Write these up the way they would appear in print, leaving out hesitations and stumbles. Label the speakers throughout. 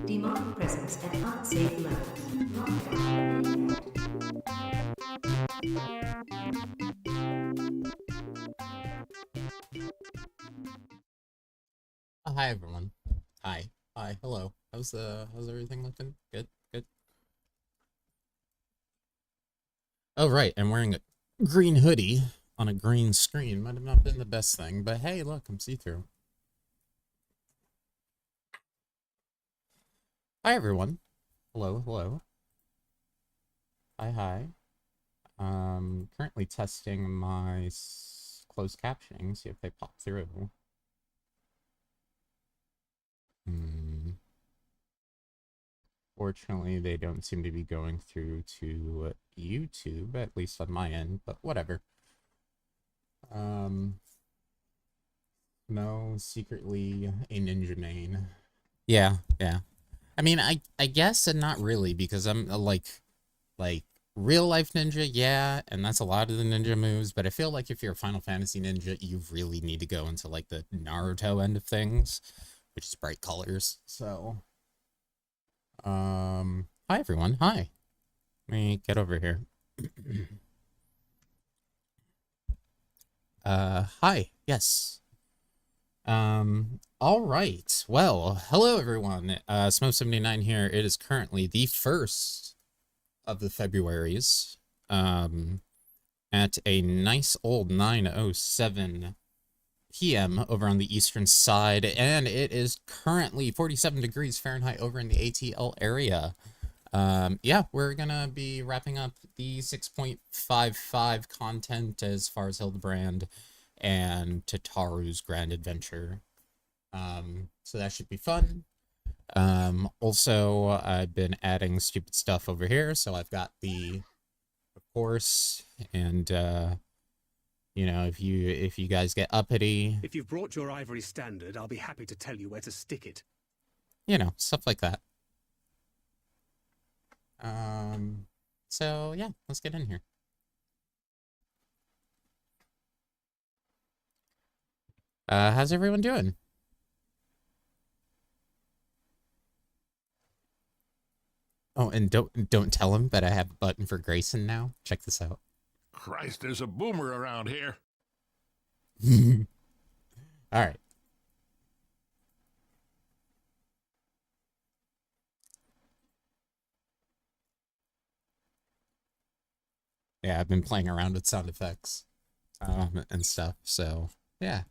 Speaker 1: Demonic presence at unsafe levels. Lockdown in effect.
Speaker 2: Hi everyone. Hi. Hello. How's everything looking? Good. Oh right, I'm wearing a green hoodie on a green screen. Might have not been the best thing, but hey, look, I'm see-through. Hi everyone. Hello. Hi. Currently testing my closed captioning, see if they pop through. Fortunately, they don't seem to be going through to YouTube, at least on my end, but whatever. No, secretly a ninja main. Yeah, yeah. I mean, I guess, and not really, because I'm like real life ninja, yeah, and that's a lot of the ninja moves, but I feel like if you're a Final Fantasy ninja, you really need to go into like the Naruto end of things, which is bright colors. So, hi everyone, hi. Let me get over here. Hi, yes. All right. Well, hello everyone. Smoke79 here. It is currently the 1st of the Februaries. At a nice old 9:07 p.m. over on the eastern side, and it is currently 47 degrees Fahrenheit over in the ATL area. Yeah, we're gonna be wrapping up the 6.55 content as far as Hildebrand and Tataru's Grand Adventure. So that should be fun. Also, I've been adding stupid stuff over here, so I've got the course, and you know, if you guys get uppity,
Speaker 3: if you've brought your ivory standard, I'll be happy to tell you where to stick it.
Speaker 2: You know, stuff like that. So yeah, let's get in here. How's everyone doing? Oh, and don't tell him that I have a button for Grayson now. Check this out.
Speaker 4: Christ, there's a boomer around here.
Speaker 2: All right. Yeah, I've been playing around with sound effects and stuff, so yeah.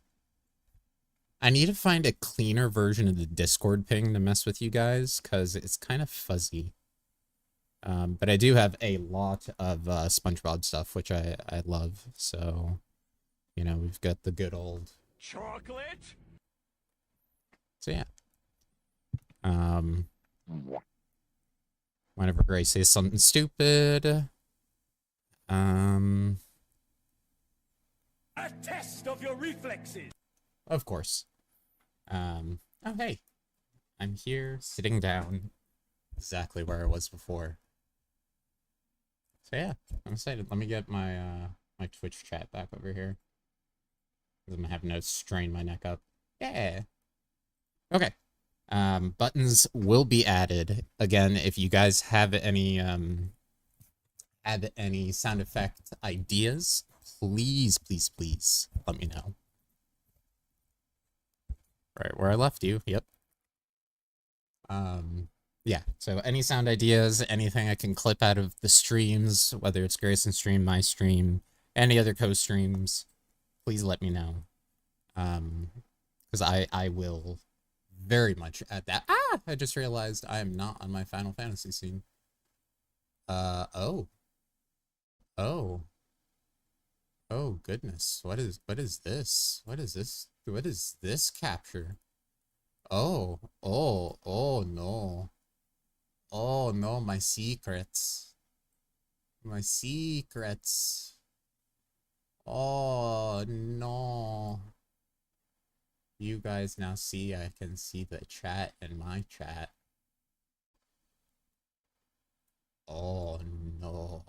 Speaker 2: I need to find a cleaner version of the Discord ping to mess with you guys, because it's kind of fuzzy. But I do have a lot of SpongeBob stuff, which I love, so, you know, we've got the good old...
Speaker 4: Chocolate?
Speaker 2: So yeah. Whenever Gray says something stupid...
Speaker 3: A test of your reflexes.
Speaker 2: Of course. Oh, hey. I'm here, sitting down, exactly where I was before. So yeah, I'm excited. Let me get my my Twitch chat back over here. I'm gonna have no strain my neck up. Yeah. Okay. Buttons will be added. Again, if you guys have any sound effect ideas, please, please, please let me know. Right where I left you. Yep. Yeah, so any sound ideas, anything I can clip out of the streams, whether it's Grayson's stream, my stream, any other co-streams, please let me know. Because I will very much add that. Ah! I just realized I am not on my Final Fantasy scene. Oh. Oh. Oh, goodness. What is this? What is this? What is this capture? Oh. Oh. Oh, no. Oh no, my secrets. My secrets. Oh no. You guys now see, I can see the chat in my chat. Oh no.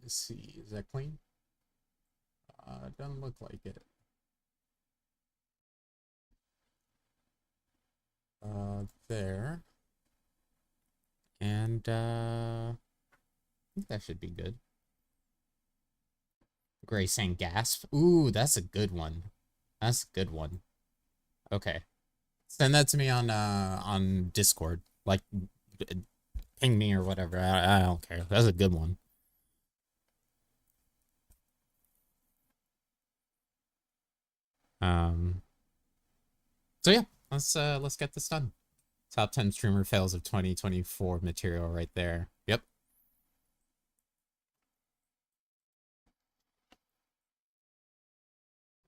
Speaker 2: Let's see, is that clean? It doesn't look like it. There. And, I think that should be good. Gray saying gasp. Ooh, that's a good one. That's a good one. Okay. Send that to me on Discord. Like, ping me or whatever. I don't care. That's a good one. So yeah, let's get this done. Top 10 streamer fails of 2024 material right there. Yep.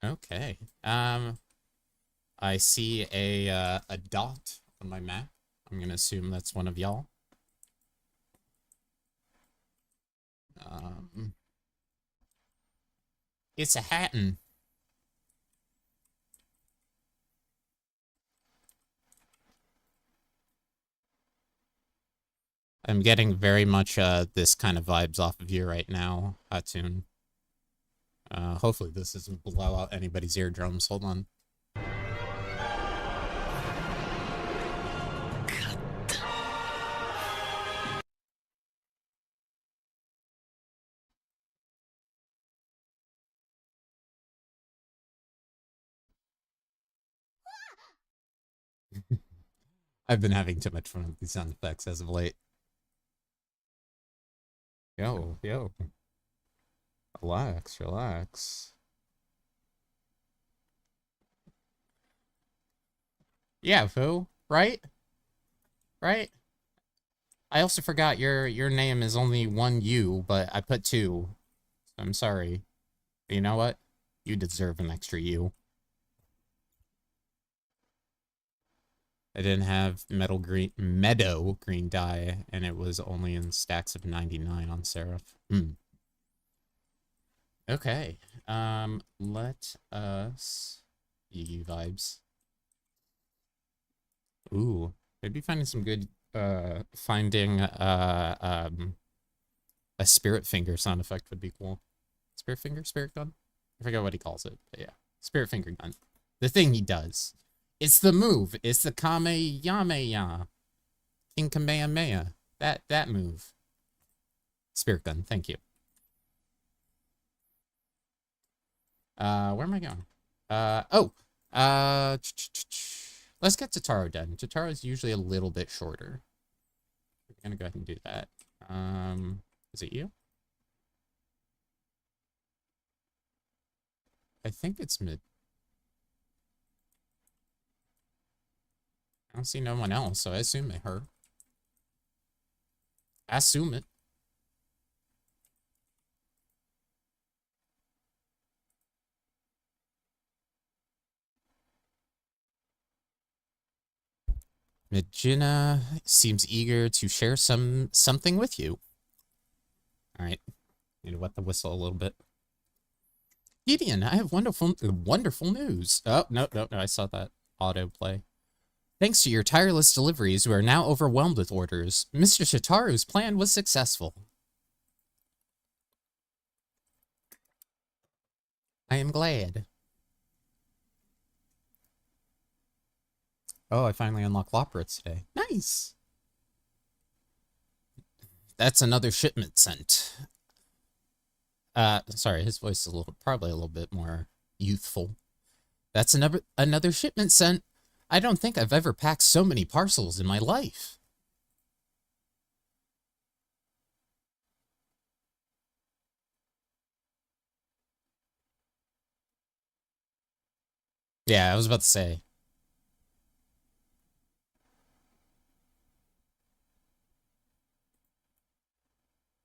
Speaker 2: Okay. I see a dot on my map. I'm gonna assume that's one of y'all. It's a Hatton. I'm getting very much this kind of vibes off of you right now, Hatun. Hopefully this doesn't blow out anybody's eardrums. Hold on. I've been having too much fun with these sound effects as of late. Yo. Relax. Yeah, Foo, right? Right? I also forgot your name is only one U, but I put two. So I'm sorry. But you know what? You deserve an extra U. I didn't have meadow green dye, and it was only in stacks of 99 on Seraph. Okay. Let us vibes. Ooh, maybe finding some good finding a spirit finger sound effect would be cool. Spirit finger, spirit gun? I forget what he calls it, but yeah. Spirit finger gun. The thing he does. It's the move. It's the Kamehameha. King Kamehameha. That move. Spirit gun, thank you. Where am I going? Let's get Tataru done. Tataru is usually a little bit shorter. We're gonna go ahead and do that. Is it you? I think it's mid. I don't see no one else, so I assume it her. I assume it. Medjina seems eager to share something with you. All right, need to wet the whistle a little bit. Gideon, I have wonderful news. Oh, no, I saw that autoplay. Thanks to your tireless deliveries, we are now overwhelmed with orders. Mr. Tataru's plan was successful. I am glad. Oh, I finally unlocked Loporits today. Nice! That's another shipment sent. Sorry, his voice is probably a little bit more youthful. That's another shipment sent. I don't think I've ever packed so many parcels in my life. Yeah, I was about to say.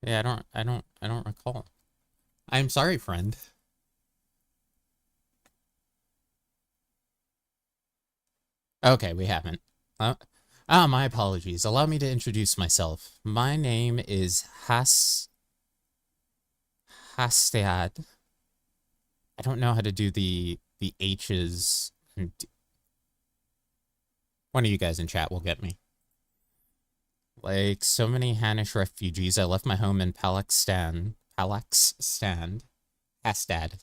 Speaker 2: Yeah, I don't recall. I'm sorry, friend. Okay, we haven't. My apologies. Allow me to introduce myself. My name is Hastead. I don't know how to do the H's. One of you guys in chat will get me. Like so many Hanish refugees, I left my home in Hastad.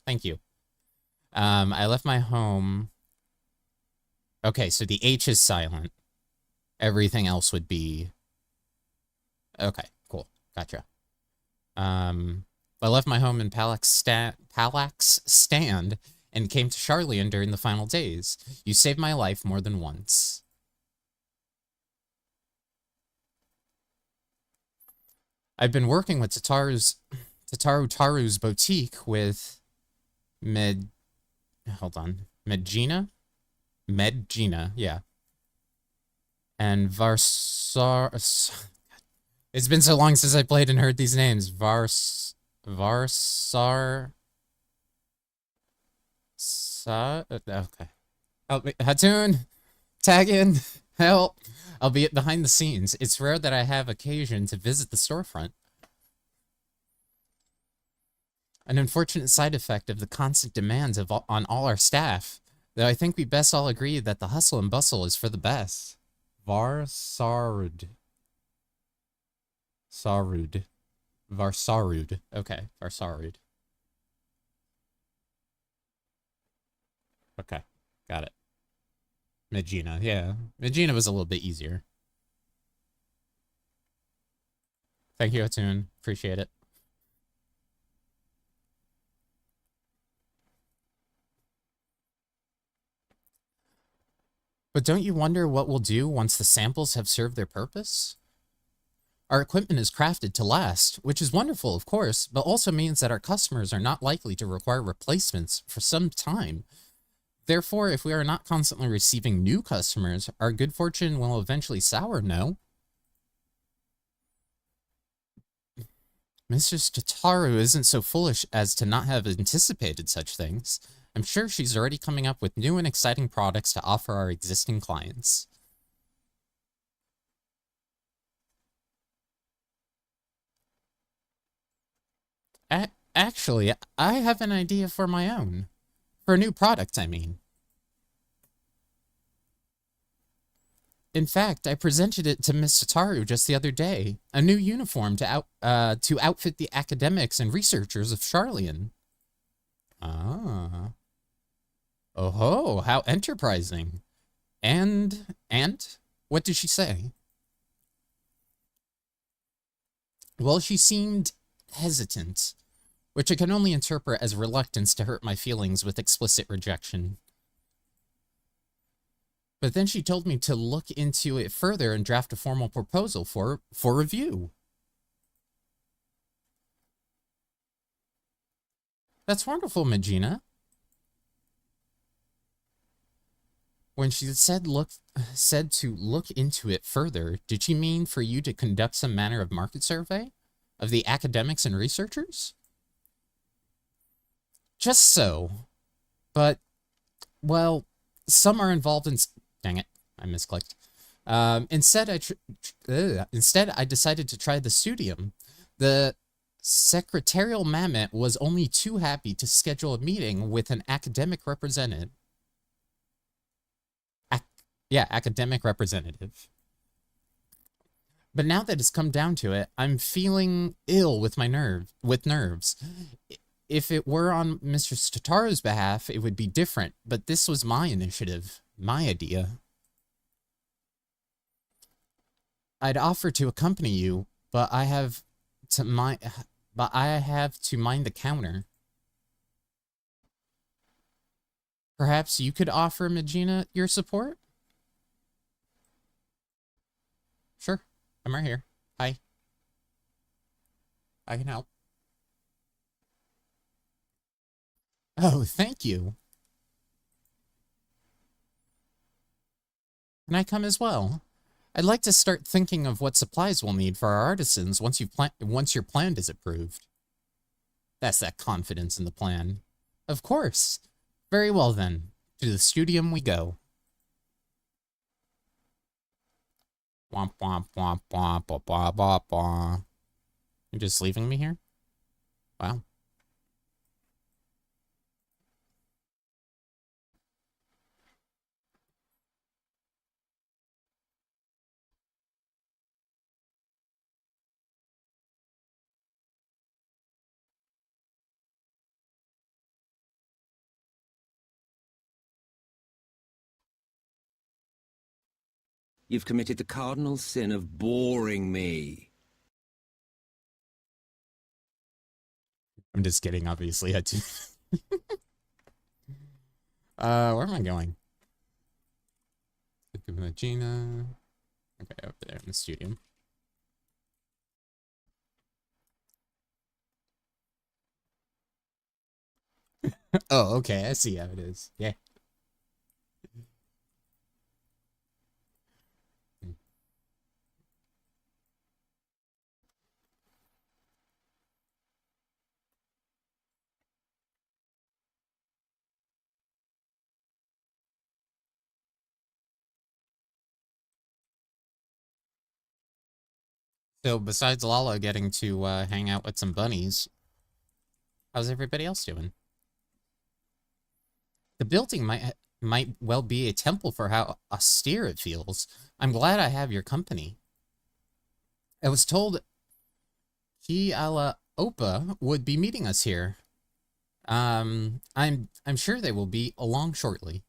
Speaker 2: Thank you. I left my home. Okay, so the H is silent. Everything else would be. Okay, cool. Gotcha. I left my home in Palax Stand and came to Charlian during the final days. You saved my life more than once. I've been working with Taru's boutique with Medjina, yeah. And Varsar. It's been so long since I played and heard these names. Varsar. Okay. Help me. Hatun. Tag in. Help. albeit behind the scenes. It's rare that I have occasion to visit the storefront. An unfortunate side effect of the constant demands on all our staff, though I think we best all agree that the hustle and bustle is for the best. Varsarud. Sarud. Varsarud. Okay, Varsarud. Okay, got it. Megina, yeah. Megina was a little bit easier. Thank you, Atune. Appreciate it. But don't you wonder what we'll do once the samples have served their purpose? Our equipment is crafted to last, which is wonderful, of course, but also means that our customers are not likely to require replacements for some time. Therefore, if we are not constantly receiving new customers, our good fortune will eventually sour, no? Mrs. Tataru isn't so foolish as to not have anticipated such things. I'm sure she's already coming up with new and exciting products to offer our existing clients. Actually, I have an idea for my own. For a new product, I mean. In fact, I presented it to Miss Tataru just the other day. A new uniform to outfit the academics and researchers of Charlian. Ah. Oh ho, how enterprising. And what did she say? Well, she seemed hesitant, which I can only interpret as reluctance to hurt my feelings with explicit rejection. But then she told me to look into it further and draft a formal proposal for review. That's wonderful, Megina. When she said to look into it further, did she mean for you to conduct some manner of market survey of the academics and researchers? Just so. But, well, some are involved in... Dang it, I misclicked. Instead, I decided to try the studium. The secretarial mammoth was only too happy to schedule a meeting with an academic representative. Academic representative. But now that it's come down to it, I'm feeling ill with my nerves. If it were on Mr. Tataru's behalf, it would be different, but this was my initiative, my idea. I'd offer to accompany you, but I have to mind the counter. Perhaps you could offer Megina your support? Sure, I'm right here. Hi. I can help. Oh, thank you. Can I come as well? I'd like to start thinking of what supplies we'll need for our artisans once your plan is approved. That's that confidence in the plan. Of course. Very well then. To the studium we go. Womp womp womp womp womp womp womp womp. You're just leaving me here? Wow.
Speaker 5: You've committed the cardinal sin of boring me.
Speaker 2: I'm just kidding, obviously. Where am I going? Gina. Okay, over there in the studio. Oh, okay, I see how it is. Yeah. So besides Lala getting to hang out with some bunnies, how's everybody else doing? The building might well be a temple for how austere it feels. I'm glad I have your company. I was told Ala Opa would be meeting us here. I'm sure they will be along shortly.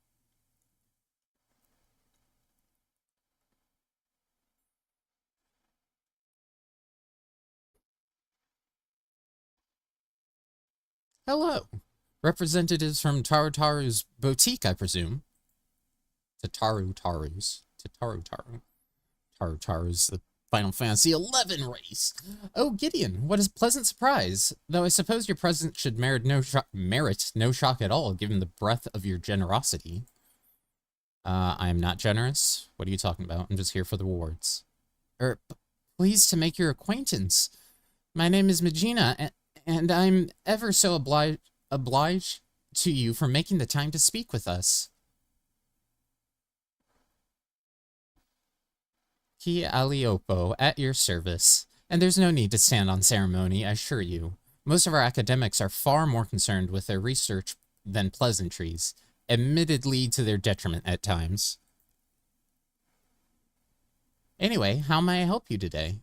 Speaker 2: Hello. Representatives from Tataru's boutique, I presume. Tataru's. Taru's the Final Fantasy XI race. Oh, Gideon, what a pleasant surprise. Though I suppose your presence should merit no shock at all, given the breadth of your generosity. I am not generous. What are you talking about? I'm just here for the rewards. Pleased to make your acquaintance. My name is Magina, and I'm ever so obliged to you for making the time to speak with us. Ki Aliopo, at your service. And there's no need to stand on ceremony, I assure you. Most of our academics are far more concerned with their research than pleasantries, admittedly to their detriment at times. Anyway, how may I help you today?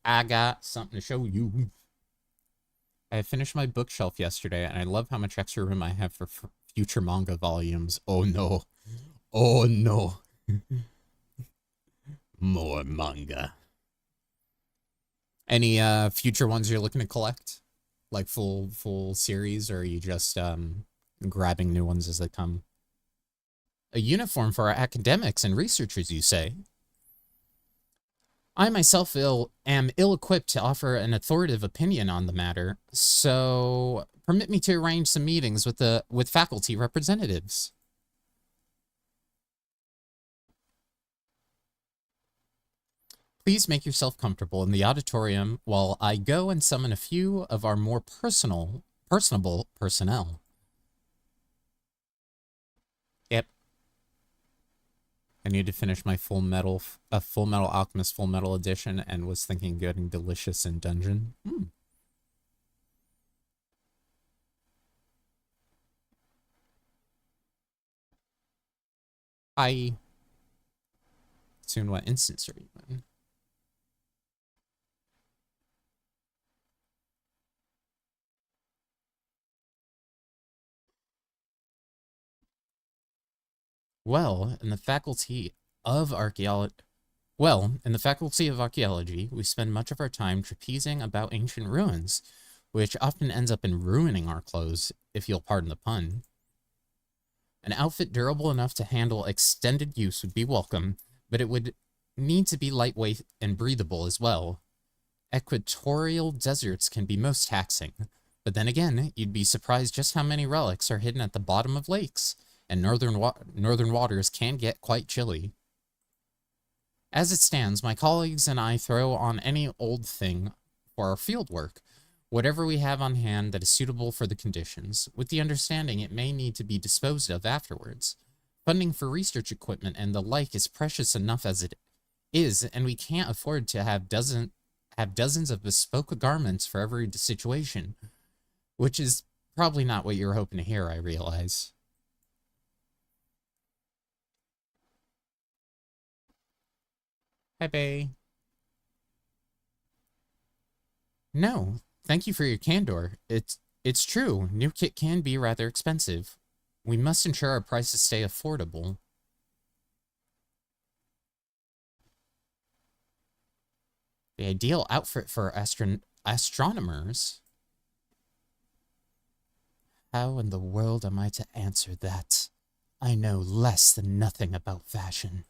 Speaker 2: I got something to show you. I finished my bookshelf yesterday, and I love how much extra room I have for future manga volumes. Oh no. Oh no. More manga. Any future ones you're looking to collect? Like full series, or are you just grabbing new ones as they come? A uniform for our academics and researchers, you say? I myself am ill-equipped to offer an authoritative opinion on the matter, so permit me to arrange some meetings with faculty representatives. Please make yourself comfortable in the auditorium while I go and summon a few of our more personable personnel. Yep. I need to finish my Full Metal Alchemist Full Metal Edition and was thinking getting Delicious in Dungeon. Hi. Soon, what instance are you in? Well, in the Faculty of Archaeology, we spend much of our time trapezing about ancient ruins, which often ends up in ruining our clothes, if you'll pardon the pun. An outfit durable enough to handle extended use would be welcome, but it would need to be lightweight and breathable as well. Equatorial deserts can be most taxing, but then again, you'd be surprised just how many relics are hidden at the bottom of lakes, and northern waters can get quite chilly. As it stands, my colleagues and I throw on any old thing for our field work, whatever we have on hand that is suitable for the conditions, with the understanding it may need to be disposed of afterwards. Funding for research equipment and the like is precious enough as it is, and we can't afford to have dozens of bespoke garments for every situation, which is probably not what you were hoping to hear, I realize. Hi, Bay. No, thank you for your candor. It's true, new kit can be rather expensive. We must ensure our prices stay affordable. The ideal outfit for astronomers? How in the world am I to answer that? I know less than nothing about fashion.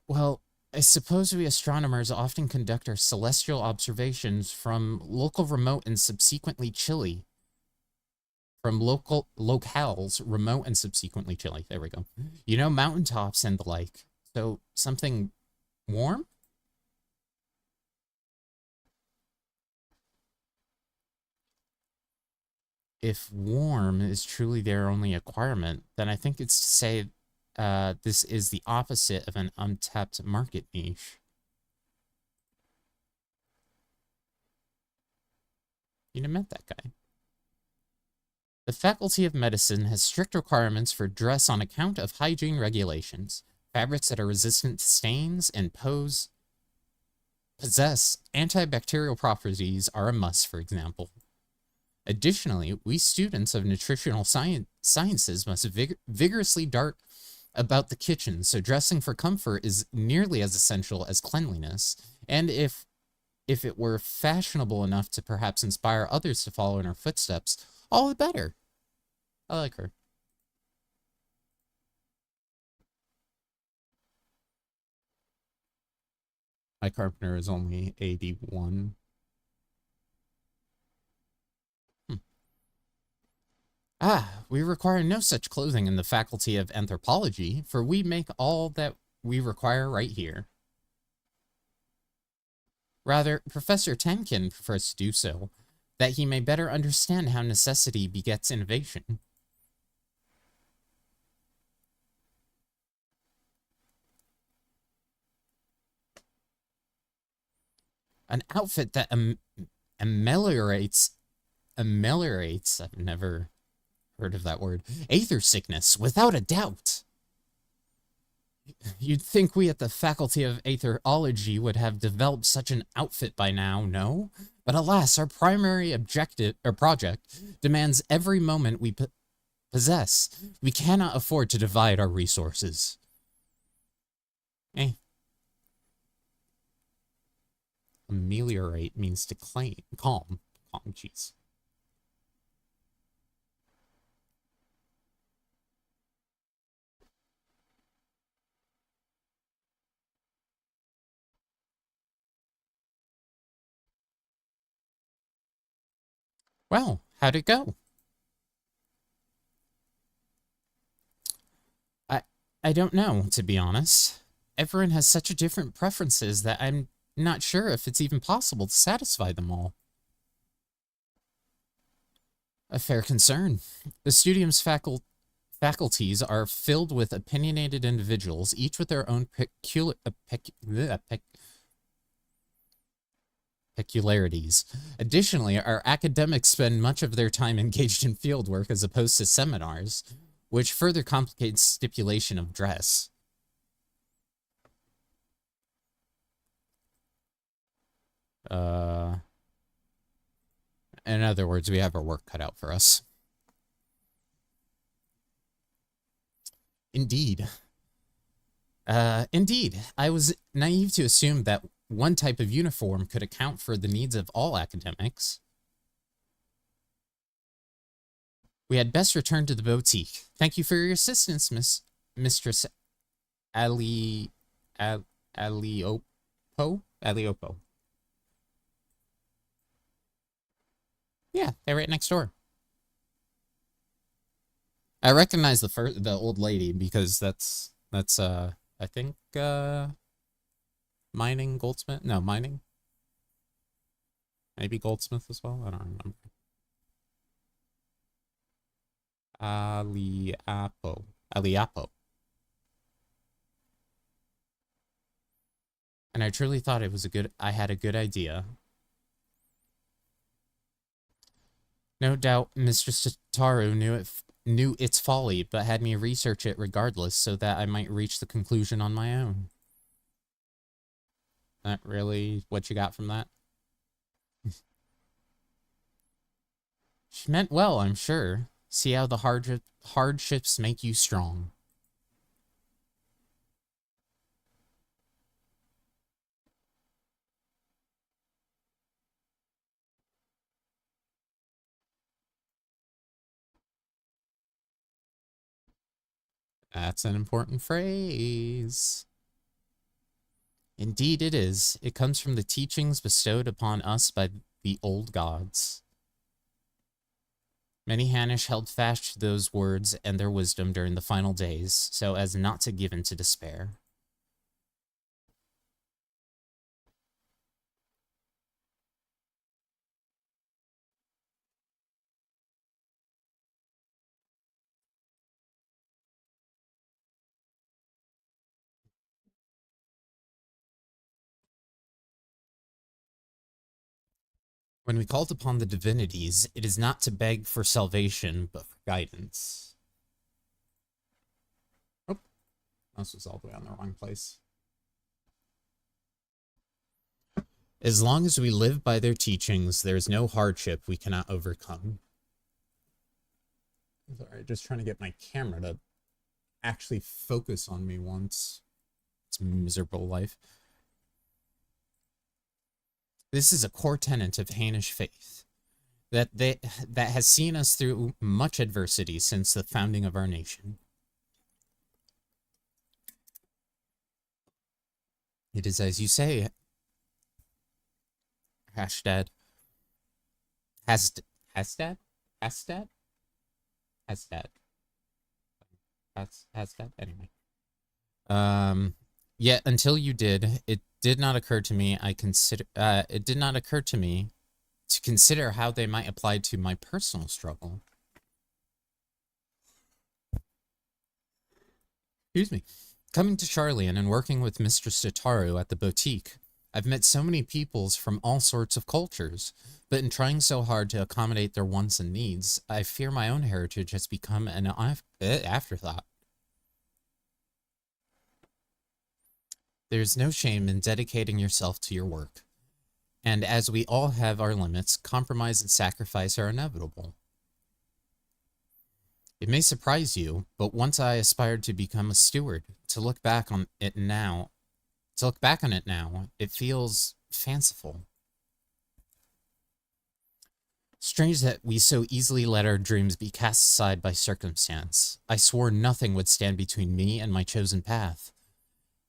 Speaker 2: Well, I suppose we astronomers often conduct our celestial observations from remote and subsequently chilly. From locales, remote and subsequently chilly. There we go. You know, mountaintops and the like. So, something warm? if warm is truly their only acquirement, then I think it's to say this is the opposite of an untapped market niche. You met that guy. The Faculty of Medicine has strict requirements for dress on account of hygiene regulations. Fabrics that are resistant to stains and possess antibacterial properties are a must, for example. Additionally, we students of nutritional sciences must vigorously dart about the kitchen, so dressing for comfort is nearly as essential as cleanliness. And if it were fashionable enough to perhaps inspire others to follow in her footsteps, all the better. I like her. My carpenter is only 81. We require no such clothing in the Faculty of Anthropology, for we make all that we require right here. Rather, Professor Tenkin prefers to do so, that he may better understand how necessity begets innovation. An outfit that ameliorates, I've never heard of that word, aether sickness, without a doubt. You'd think we at the Faculty of Aetherology would have developed such an outfit by now, no? But alas, our primary project demands every moment we possess. We cannot afford to divide our resources. Ameliorate means to calm. Calm, jeez. Well, how'd it go? I don't know, to be honest. Everyone has such different preferences that I'm not sure if it's even possible to satisfy them all. A fair concern. The studium's faculties are filled with opinionated individuals, each with their own peculiarities. Additionally, our academics spend much of their time engaged in fieldwork as opposed to seminars, which further complicates stipulation of dress. In other words, we have our work cut out for us. Indeed. Indeed. I was naive to assume that one type of uniform could account for the needs of all academics. We had best return to the boutique. Thank you for your assistance, Mistress Aliopo? Aliopo. Yeah, they're right next door. I recognize the old lady because that's I think mining, goldsmith. No, mining. Maybe goldsmith as well. I don't remember. Aliapo. And I truly thought I had a good idea. No doubt Mistress Tataru knew its folly, but had me research it regardless so that I might reach the conclusion on my own. Not really what you got from that? She meant well, I'm sure. See how the hardships make you strong. That's an important phrase. Indeed it is. It comes from the teachings bestowed upon us by the old gods. Many Hanish held fast to those words and their wisdom during the final days, so as not to give in to despair. When we called upon the divinities, it is not to beg for salvation, but for guidance. Oh, this was all the way on the wrong place. As long as we live by their teachings, there is no hardship we cannot overcome. Sorry, just trying to get my camera to actually focus on me once. It's a miserable life. This is a core tenet of Hainish faith, that has seen us through much adversity since the founding of our nation. It is as you say, Hashtag. Hashtag? Anyway. Yet until you did, it did not occur to me to consider how they might apply to my personal struggle. Excuse me. Coming to Charlian and working with Mistress Tataru at the boutique, I've met so many peoples from all sorts of cultures, but in trying so hard to accommodate their wants and needs, I fear my own heritage has become an afterthought. There's no shame in dedicating yourself to your work, and as we all have our limits, compromise and sacrifice are inevitable. It may surprise you, but once I aspired to become a steward, to look back on it now, it feels fanciful. Strange that we so easily let our dreams be cast aside by circumstance. I swore nothing would stand between me and my chosen path.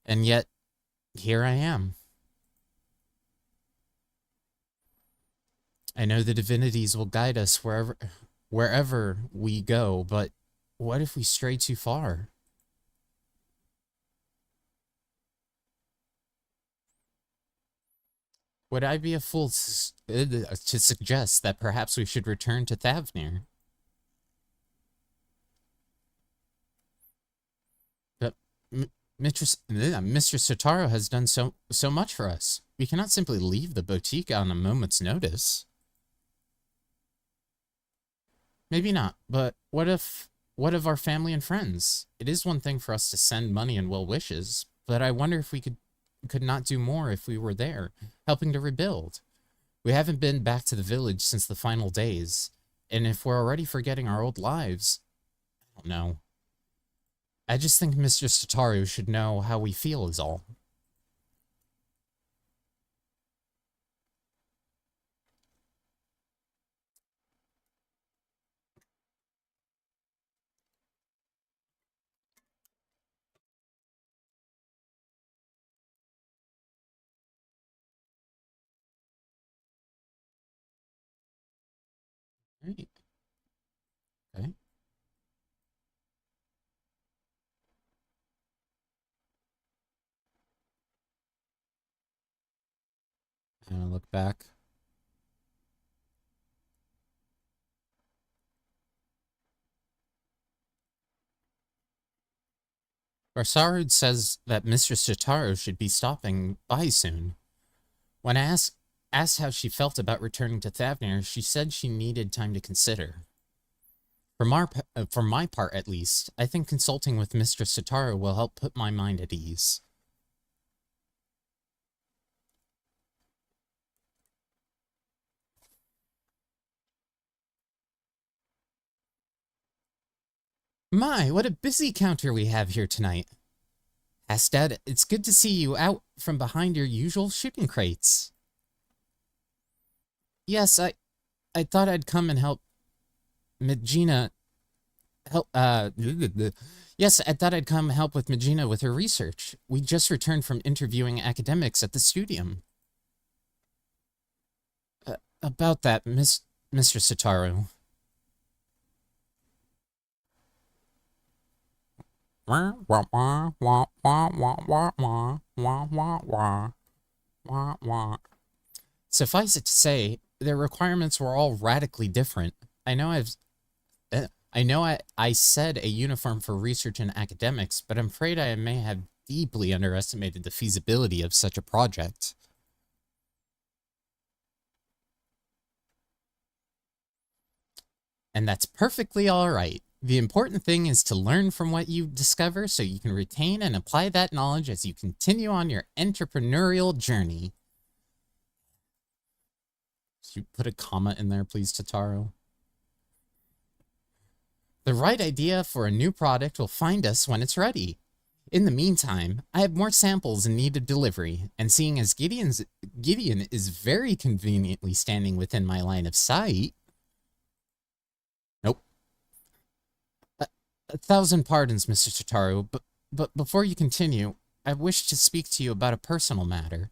Speaker 2: And yet, here I am. I know the divinities will guide us wherever we go, but what if we stray too far? Would I be a fool to suggest that perhaps we should return to Thavnir? But Mistress Tataru has done so much for us. We cannot simply leave the boutique on a moment's notice. Maybe not, but what of our family and friends? It is one thing for us to send money and well wishes, but I wonder if we could not do more if we were there, helping to rebuild. We haven't been back to the village since the final days, and if we're already forgetting our old lives, I don't know. I just think Mr. Tataru should know how we feel is all. Right. Okay. And I look back. Barsarud says that Mistress Tataru should be stopping by soon. When I asked how she felt about returning to Thavnir, she said she needed time to consider. For my part, at least, I think consulting with Mistress Tataru will help put my mind at ease. My, what a busy counter we have here tonight. Hastad, it's good to see you out from behind your usual shipping crates. Yes, I thought I'd come and help Magina Yes, I thought I'd come help with Magina with her research. We just returned from interviewing academics at the studium. About that, Mr. Tataru. Suffice it to say, their requirements were all radically different. I know I said a uniform for research and academics, but I'm afraid I may have deeply underestimated the feasibility of such a project. And that's perfectly all right. The important thing is to learn from what you discover so you can retain and apply that knowledge as you continue on your entrepreneurial journey. Could you put a comma in there, please, Tataru? The right idea for a new product will find us when it's ready. In the meantime, I have more samples in need of delivery, and seeing as Gideon is very conveniently standing within my line of sight... Nope. A thousand pardons, Mr. Tataru, but before you continue, I wish to speak to you about a personal matter.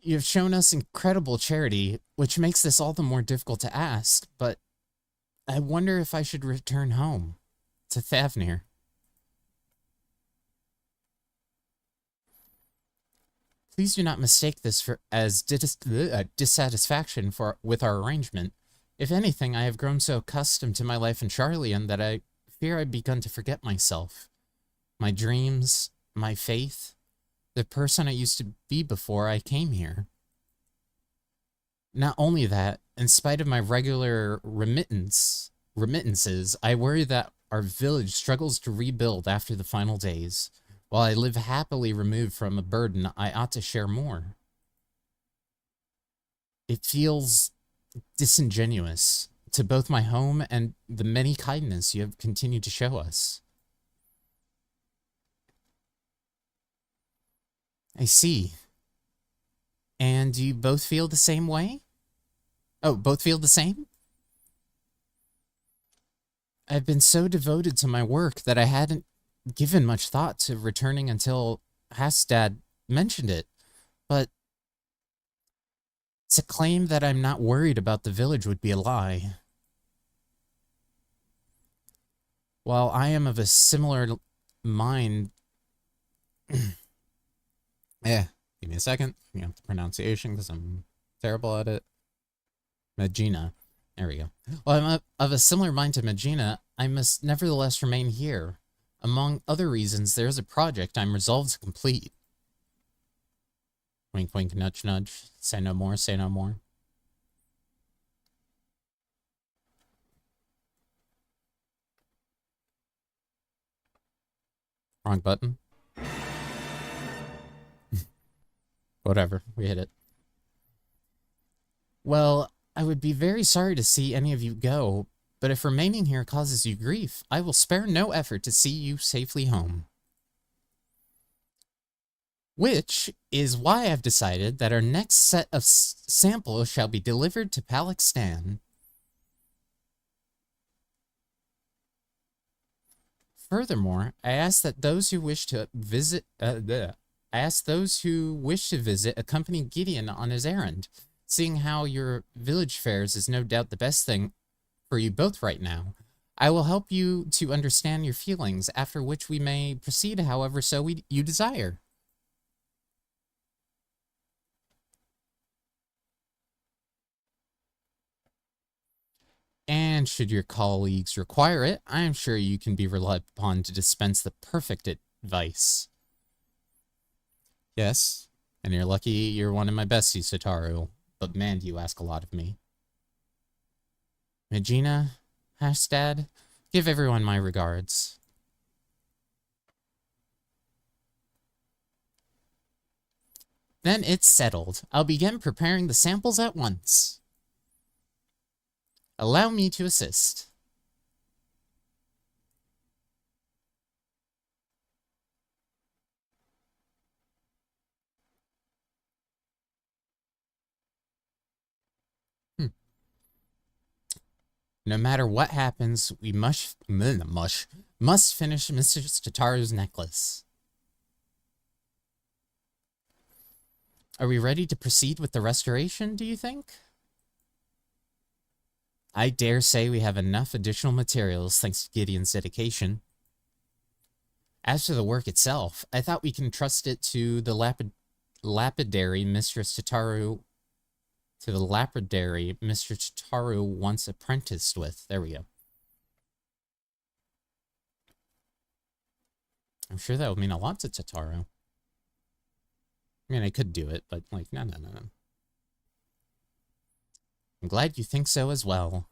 Speaker 2: You have shown us incredible charity, which makes this all the more difficult to ask, but I wonder if I should return home to Thavnir. Please do not mistake this as dissatisfaction with our arrangement. If anything, I have grown so accustomed to my life in Charlian that I fear I've begun to forget myself, my dreams, my faith, the person I used to be before I came here. Not only that, in spite of my regular remittances, I worry that our village struggles to rebuild after the final days. While I live happily removed from a burden I ought to share more. It feels disingenuous to both my home and the many kindness you have continued to show us. I see. And do you both feel the same way? Oh, both feel the same? I've been so devoted to my work that I hadn't given much thought to returning until Hastad mentioned it, but to claim that I'm not worried about the village would be a lie. While I am of a similar mind... Yeah, give me a second. You have the pronunciation because I'm terrible at it. Magina. There we go. Well, I'm of a similar mind to Magina. I must nevertheless remain here. Among other reasons, there is a project I'm resolved to complete. Wink, wink, nudge, nudge. Say no more, say no more. Wrong button. Whatever, we hit it. Well, I would be very sorry to see any of you go, but if remaining here causes you grief, I will spare no effort to see you safely home. Which is why I've decided that our next set of samples shall be delivered to Palak. Furthermore, I ask that those who wish to visit accompany Gideon on his errand. Seeing how your village fares is no doubt the best thing for you both right now, I will help you to understand your feelings, after which we may proceed however you desire. And should your colleagues require it, I am sure you can be relied upon to dispense the perfect advice. Yes, and you're lucky you're one of my besties, Tataru, but man, do you ask a lot of me. Magina, Hastad, give everyone my regards. Then it's settled. I'll begin preparing the samples at once. Allow me to assist. No matter what happens, we must finish Mr. Tataru's necklace. Are we ready to proceed with the restoration, do you think? I dare say we have enough additional materials thanks to Gideon's dedication. As for the work itself, I thought we can trust it to the lapidary Mistress Tataru... To the lapidary Mr. Tataru once apprenticed with. There we go. I'm sure that would mean a lot to Tataru. I mean, I could do it, but, like, no. I'm glad you think so as well.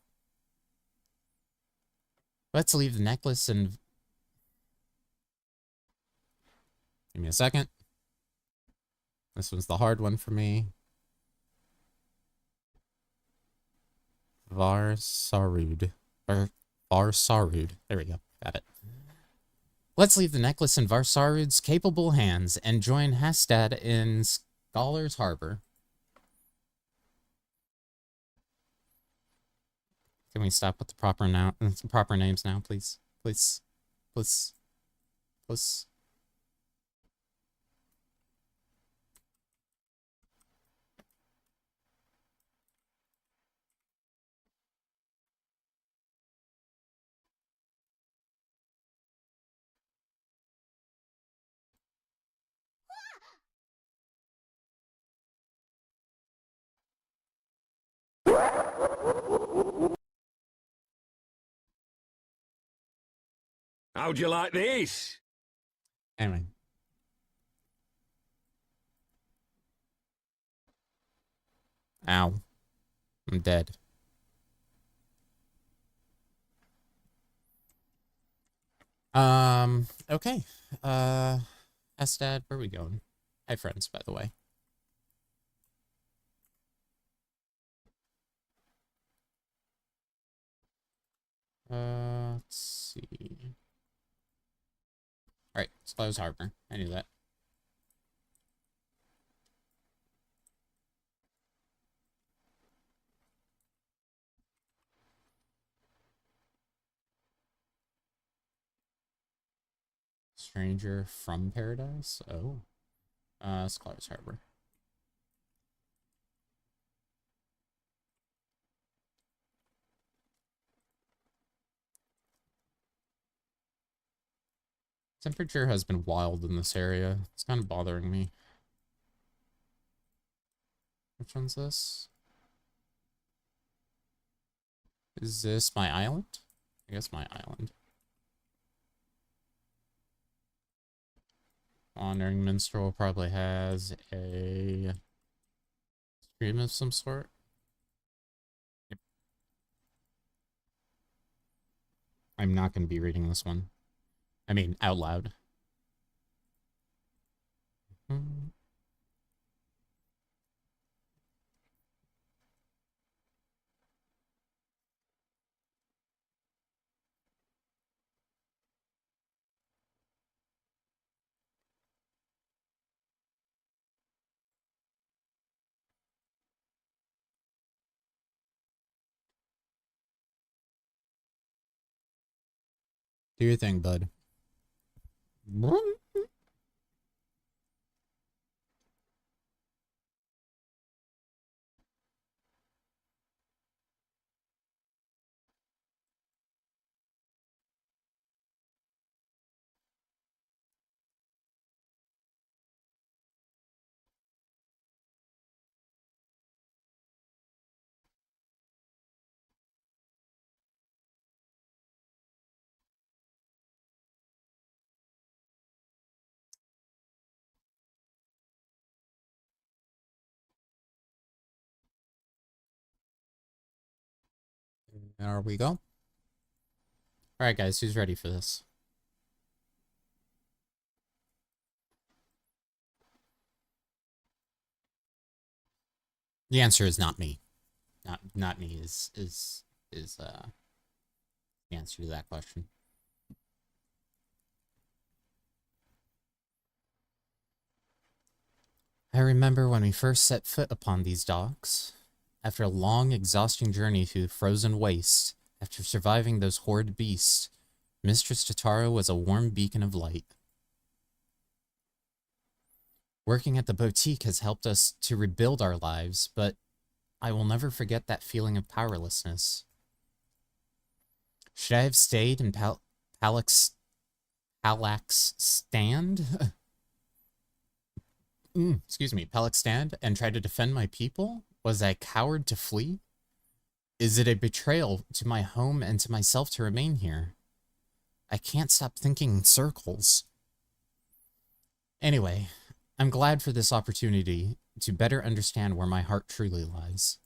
Speaker 2: Let's leave the necklace and... Give me a second. This one's the hard one for me. Varsarud. Varsarud. There we go. Got it. Let's leave the necklace in Varsarud's capable hands and join Hastad in Scholar's Harbor. Can we stop with the proper names now, please? Please. Please. Please.
Speaker 5: How'd you like this?
Speaker 2: Anyway. Ow. I'm dead. Okay. Hastad, where are we going? Hi, friends, by the way. Let's see. Alright, Scholar's Harbor. I knew that. Stranger from Paradise? Oh. Scholar's Harbor. Temperature has been wild in this area. It's kind of bothering me. Which one's this? Is this my island? I guess my island. Wandering Minstrel probably has a stream of some sort. Yep. I'm not going to be reading this one. I mean, out loud. Do your thing, bud. There we go. Alright, guys, who's ready for this? The answer is not me. Not me is the answer to that question. I remember when we first set foot upon these docks. After a long, exhausting journey through the frozen waste, after surviving those horrid beasts, Mistress Tataru was a warm beacon of light. Working at the boutique has helped us to rebuild our lives, but I will never forget that feeling of powerlessness. Should I have stayed in Palak's stand? Excuse me, Palak's stand and tried to defend my people? Was I a coward to flee? Is it a betrayal to my home and to myself to remain here? I can't stop thinking in circles. Anyway, I'm glad for this opportunity to better understand where my heart truly lies.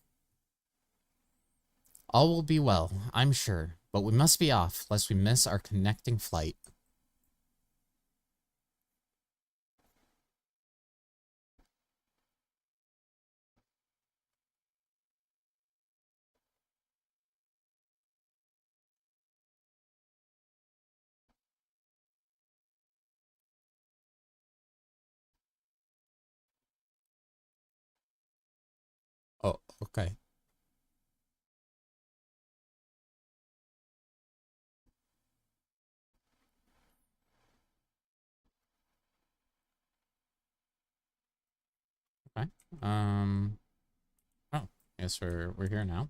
Speaker 2: All will be well, I'm sure, but we must be off, lest we miss our connecting flight. Oh, okay. Okay. Oh, guess we're here now.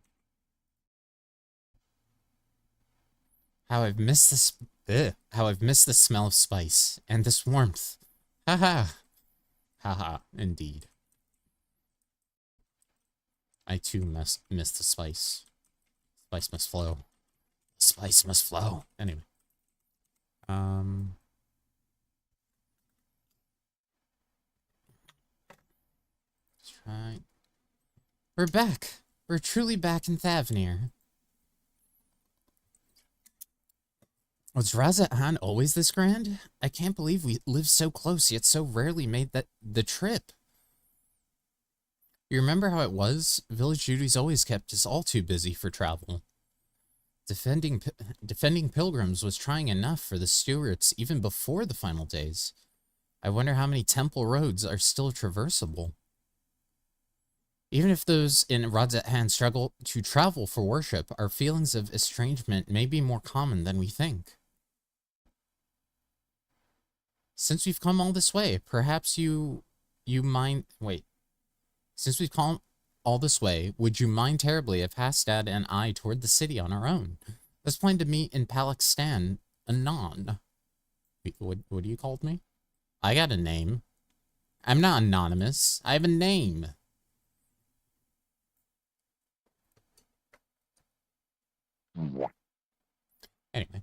Speaker 2: How I've missed this. How I've missed the smell of spice and this warmth. Haha. Haha. Indeed. I too must miss the spice. Spice must flow. Spice must flow. Anyway. Let's try. We're back. We're truly back in Thavnir. Was Razat always this grand? I can't believe we lived so close, yet so rarely made the trip. You remember how it was? Village duties always kept us all too busy for travel. Defending pilgrims was trying enough for the stewards even before the final days. I wonder how many temple roads are still traversable. Even if those in Razat struggle to travel for worship, our feelings of estrangement may be more common than we think. Since we've come all this way, perhaps you mind... Wait. Since we've come all this way, would you mind terribly if Hastad and I toured the city on our own? Let's plan to meet in Palak anon. What do you call me? I got a name. I'm not anonymous. I have a name. Anyway.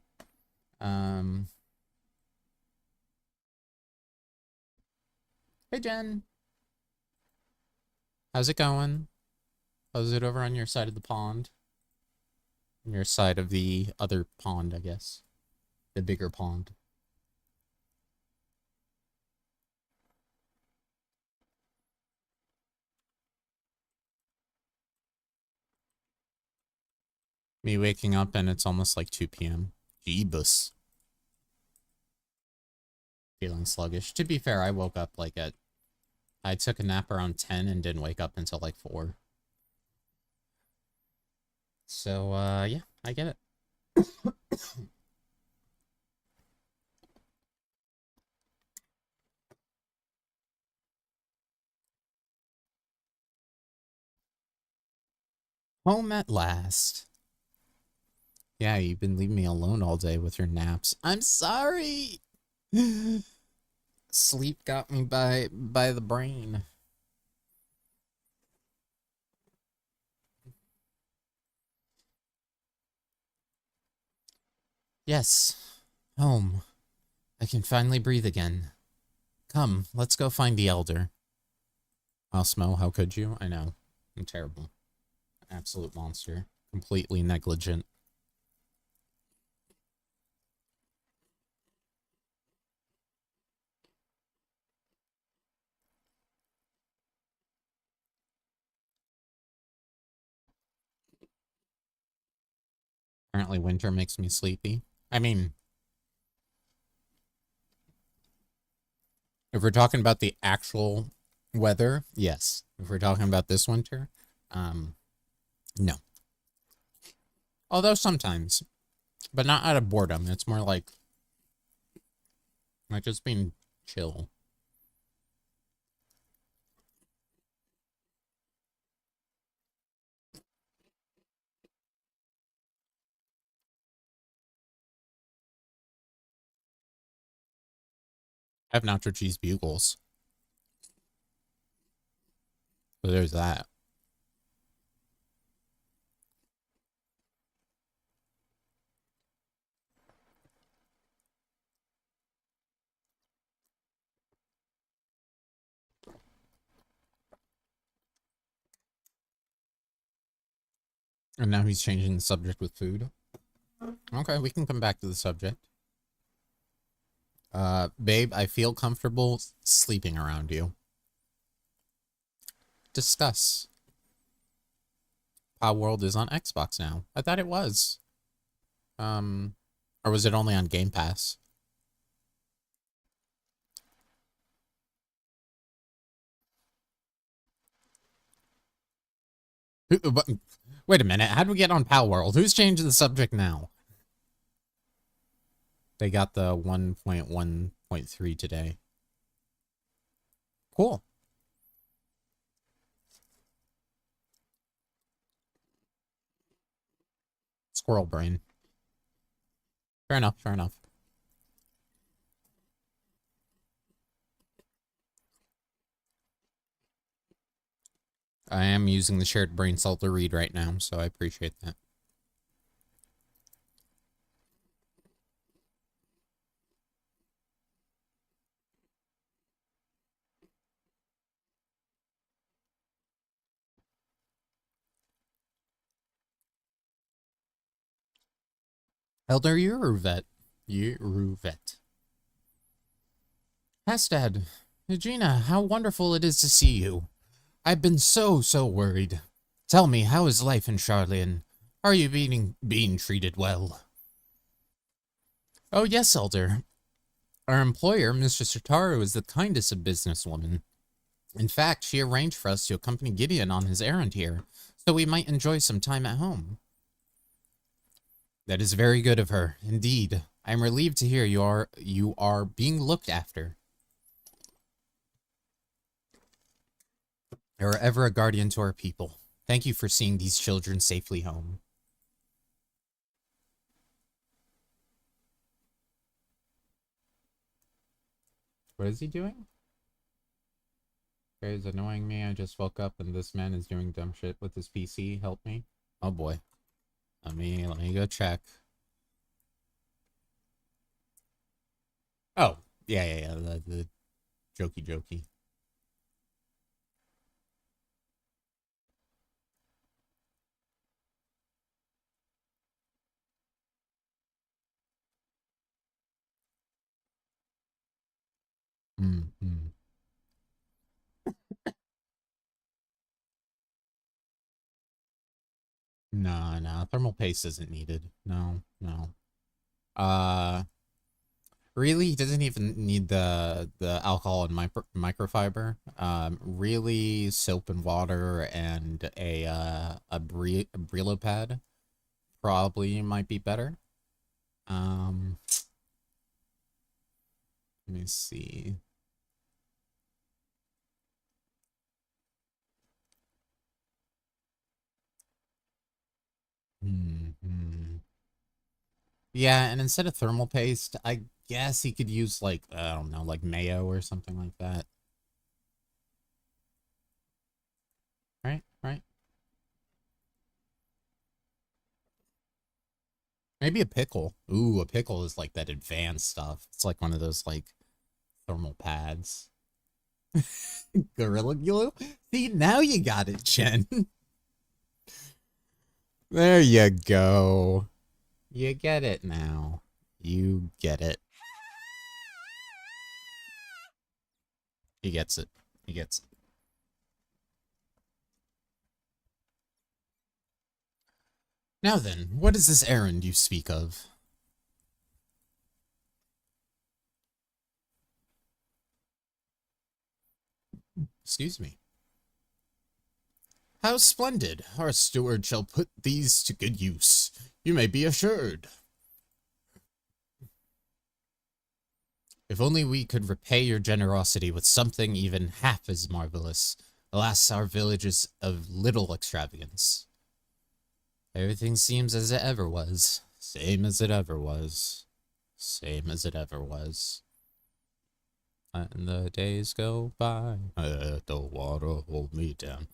Speaker 2: Hey, Jen. How's it going? How's it over on your side of the pond? On your side of the other pond, I guess. The bigger pond. Me waking up and it's almost like 2 p.m. Jeebus. Feeling sluggish. To be fair, I woke up like at... I took a nap around 10 and didn't wake up until like 4. So, yeah, I get it. Home at last. Yeah, you've been leaving me alone all day with your naps. I'm sorry! Sleep got me by the brain. Yes. Home. I can finally breathe again. Come, let's go find the elder. Osmo, how could you? I know. I'm terrible. Absolute monster. Completely negligent. Apparently winter makes me sleepy. I mean, if we're talking about the actual weather, yes. If we're talking about this winter, no. Although sometimes, but not out of boredom. It's more like just being chill. I have nacho cheese bugles. So there's that. And now he's changing the subject with food. Okay, we can come back to the subject. Babe, I feel comfortable sleeping around you. Discuss. Power World is on Xbox now. I thought it was. Or was it only on Game Pass? Wait a minute, how do we get on Power World? Who's changing the subject now? They got the 1.1.3 today. Cool. Squirrel brain. Fair enough, fair enough. I am using the shared brain cell to read right now, so I appreciate that. Elder Uruvet. Uruvet. Hastad. Regina, how wonderful it is to see you. I've been so worried. Tell me, how is life in Charlian? Are you being treated well? Oh yes, Elder. Our employer, Mistress Tataru, is the kindest of businesswomen. In fact, she arranged for us to accompany Gideon on his errand here, so we might enjoy some time at home. That is very good of her, indeed. I am relieved to hear you are being looked after. You are ever a guardian to our people. Thank you for seeing these children safely home. What is he doing? Guys, annoying me. I just woke up and this man is doing dumb shit with his PC. Help me. Oh boy. Let me go check. Oh, yeah. The jokey. No. Thermal paste isn't needed. No. Really, he doesn't even need the alcohol and microfiber. Really, soap and water and a Brillo pad probably might be better. Let me see. Yeah, and instead of thermal paste, I guess he could use, like, I don't know, like mayo or something like that. Right. Maybe a pickle. Ooh, a pickle is like that advanced stuff. It's like one of those, like, thermal pads. Gorilla Glue? See, now you got it, Jen. There you go. You get it now. You get it. He gets it. Now then, what is this errand you speak of? Excuse me. How splendid! Our steward shall put these to good use. You may be assured. If only we could repay your generosity with something even half as marvelous. Alas, our village is of little extravagance. Everything seems as it ever was. Same as it ever was. And the days go by. Let the water hold me down.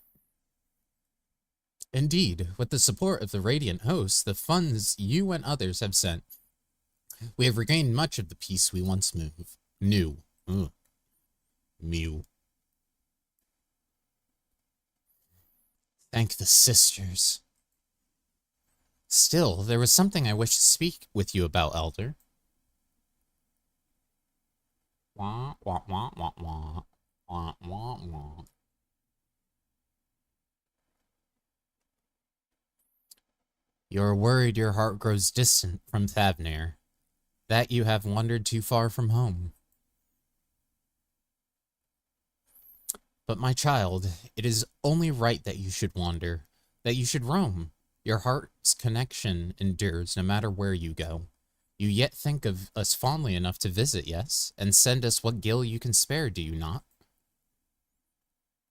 Speaker 2: Indeed, with the support of the Radiant Host, the funds you and others have sent, we have regained much of the peace we once knew. Mew. Thank the sisters. Still, there was something I wish to speak with you about, Elder. Wah, wah, wah, wah, wah. Wah, wah, wah. You're worried your heart grows distant from Thavnir, that you have wandered too far from home. But my child, it is only right that you should wander, that you should roam. Your heart's connection endures no matter where you go. You yet think of us fondly enough to visit, yes, and send us what gil you can spare, do you not?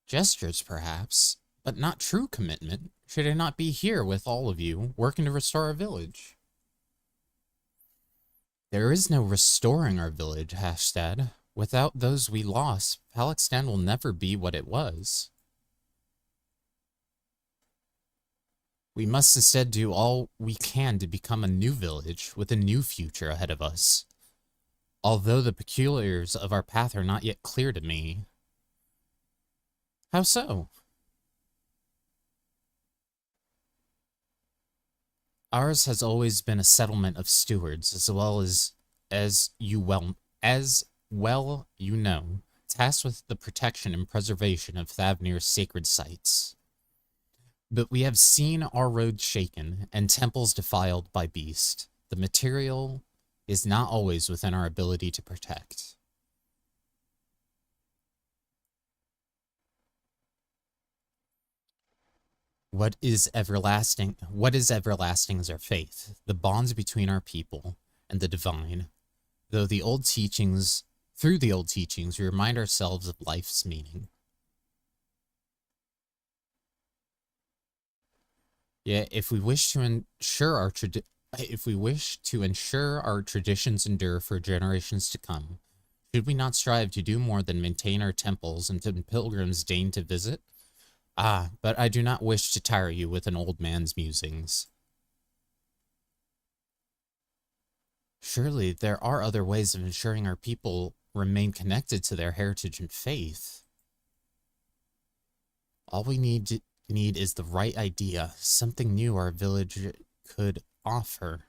Speaker 2: Gestures, perhaps, but not true commitment. Should I not be here with all of you, working to restore our village? There is no restoring our village, Hashtag. Without those we lost, Palexstan will never be what it was. We must instead do all we can to become a new village with a new future ahead of us. Although the peculiars of our path are not yet clear to me. How so? Ours has always been a settlement of stewards, as well you know, tasked with the protection and preservation of Thavnir's sacred sites. But we have seen our roads shaken and temples defiled by beast. The material is not always within our ability to protect. What is everlasting is our faith, the bonds between our people and the divine. Through the old teachings, we remind ourselves of life's meaning. Yet, if we wish to ensure our traditions endure for generations to come, should we not strive to do more than maintain our temples until pilgrims deign to visit? Ah, but I do not wish to tire you with an old man's musings. Surely there are other ways of ensuring our people remain connected to their heritage and faith. All we need is the right idea, something new our village could offer.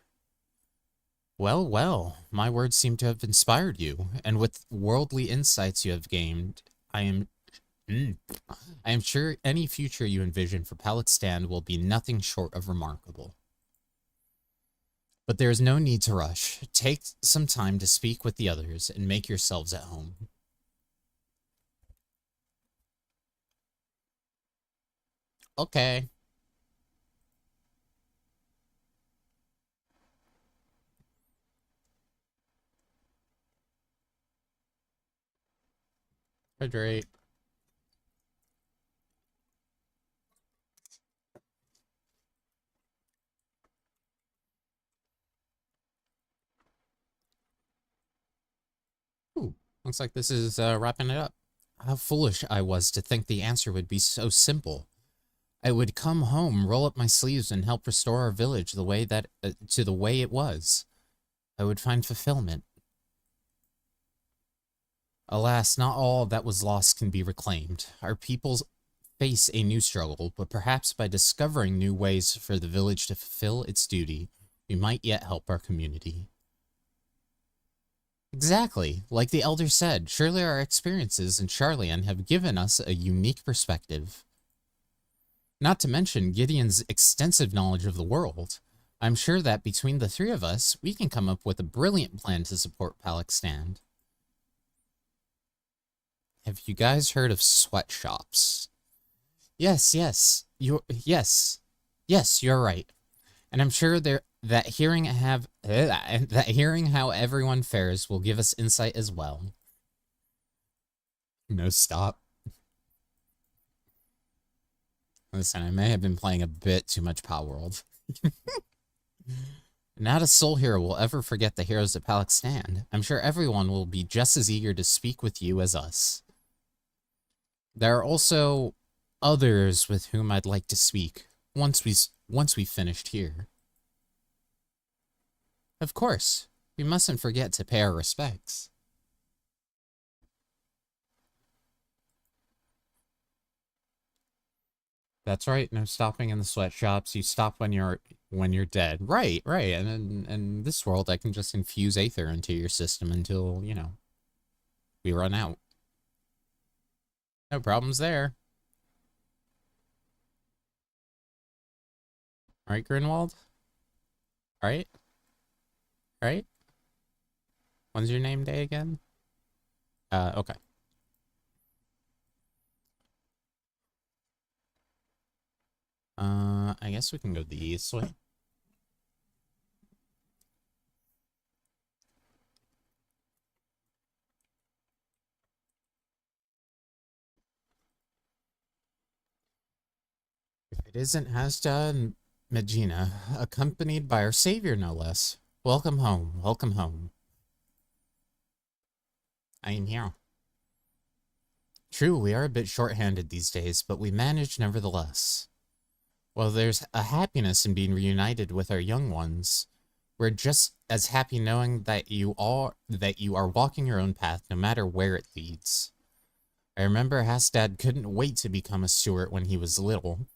Speaker 2: Well, well, my words seem to have inspired you, and with worldly insights you have gained, I am sure any future you envision for Palexstan will be nothing short of remarkable. But there is no need to rush. Take some time to speak with the others and make yourselves at home. Okay. Hydrate. Ooh, looks like this is wrapping it up. How foolish I was to think the answer would be so simple. I would come home, roll up my sleeves, and help restore our village the way to the way it was. I would find fulfillment. Alas, not all that was lost can be reclaimed. Our peoples face a new struggle, but perhaps by discovering new ways for the village to fulfill its duty, we might yet help our community. Exactly. Like the elder said, surely our experiences in Charlian have given us a unique perspective. Not to mention Gideon's extensive knowledge of the world. I'm sure that between the three of us, we can come up with a brilliant plan to support Palexstan. Have you guys heard of sweatshops? Yes, you're right. And I'm sure that hearing how everyone fares will give us insight as well. No, stop. Listen, I may have been playing a bit too much Pal World. Not a soul hero will ever forget the heroes at Palexstan. I'm sure everyone will be just as eager to speak with you as us. There are also others with whom I'd like to speak once we've finished here. Of course, we mustn't forget to pay our respects. That's right, no stopping in the sweatshops. You stop when when you're dead. Right, right. And in this world, I can just infuse Aether into your system until, you know, we run out. No problems there. Right, Grinwald? Right? Right? When's your name day again? Okay. I guess we can go the east way. If it isn't Hasda and Megina, accompanied by our savior, no less. Welcome home, welcome home. I am here. True, we are a bit short-handed these days, but we manage nevertheless. While there's a happiness in being reunited with our young ones, we're just as happy knowing that you are walking your own path, no matter where it leads. I remember Hasdad couldn't wait to become a steward when he was little,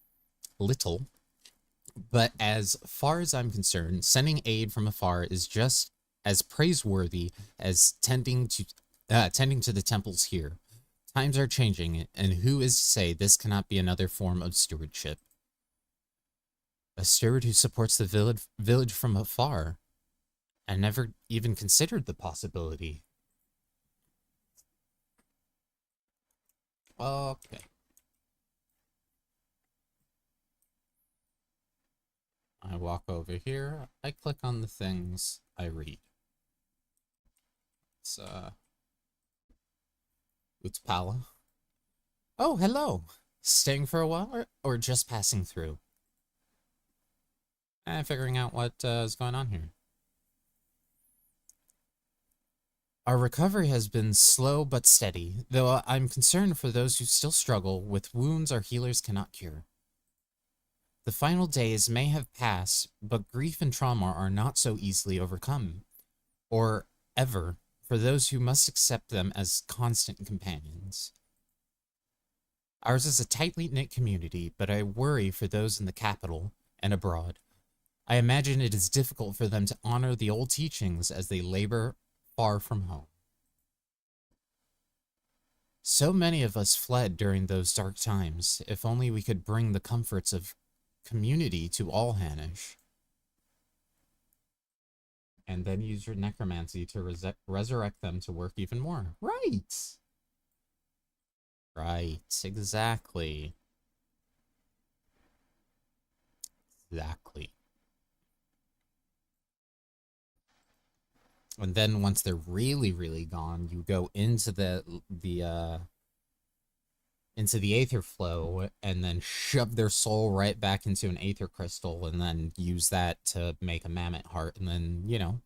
Speaker 2: but as far as I'm concerned, sending aid from afar is just as praiseworthy as tending to the temples here. Times are changing, and who is to say this cannot be another form of stewardship? A steward who supports the village from afar. I never even considered the possibility. Okay. I walk over here, I click on the things, I read. It's, Utpala. Oh, hello! Staying for a while, or just passing through? Figuring out what is going on here. Our recovery has been slow but steady, though I'm concerned for those who still struggle with wounds our healers cannot cure. The final days may have passed, but grief and trauma are not so easily overcome, or ever, for those who must accept them as constant companions. Ours is a tightly knit community, but I worry for those in the capital and abroad. I imagine it is difficult for them to honor the old teachings as they labor far from home. So many of us fled during those dark times. If only we could bring the comforts of community to all Hanish. And then use your necromancy to resurrect them to work even more. Right! Right, exactly. Exactly. And then once they're really, really gone, you go into the aether flow and then shove their soul right back into an aether crystal and then use that to make a mammoth heart, and then, you know,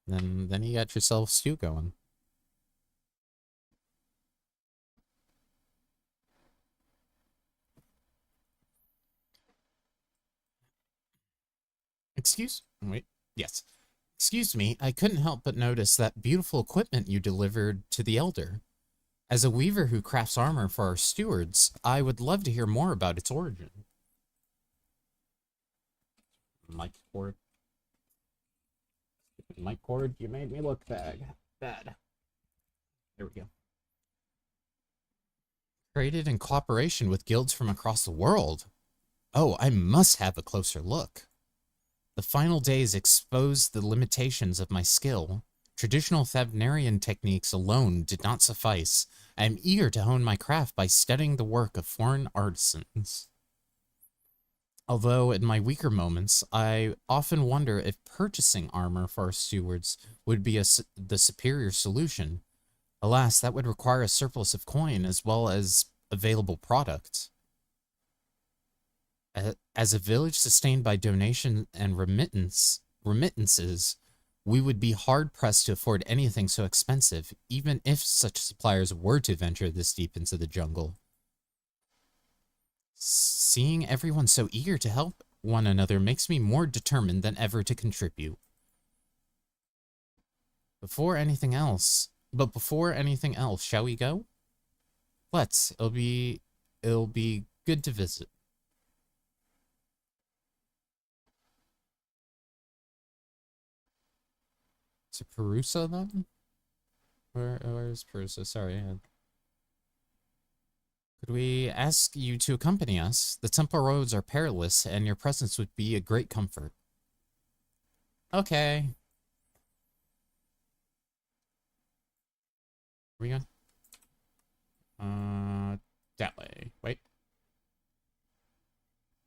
Speaker 2: then you got yourself stew going. Yes. Excuse me, I couldn't help but notice that beautiful equipment you delivered to the Elder. As a weaver who crafts armor for our stewards, I would love to hear more about its origin. Mic cord. Mic cord, you made me look bad. There we go. Created in cooperation with guilds from across the world. Oh, I must have a closer look. The final days exposed the limitations of my skill. Traditional Thavnarian techniques alone did not suffice. I am eager to hone my craft by studying the work of foreign artisans. Although in my weaker moments, I often wonder if purchasing armor for our stewards would be the superior solution. Alas, that would require a surplus of coin as well as available product. As a village sustained by donation and remittances, we would be hard-pressed to afford anything so expensive, even if such suppliers were to venture this deep into the jungle. Seeing everyone so eager to help one another makes me more determined than ever to contribute. Before anything else, shall we go? Let's. It'll be good to visit. To Perusa, then? Where's Perusa? Sorry. Could we ask you to accompany us? The temple roads are perilous, and your presence would be a great comfort. Okay. Where we going? That way. Wait.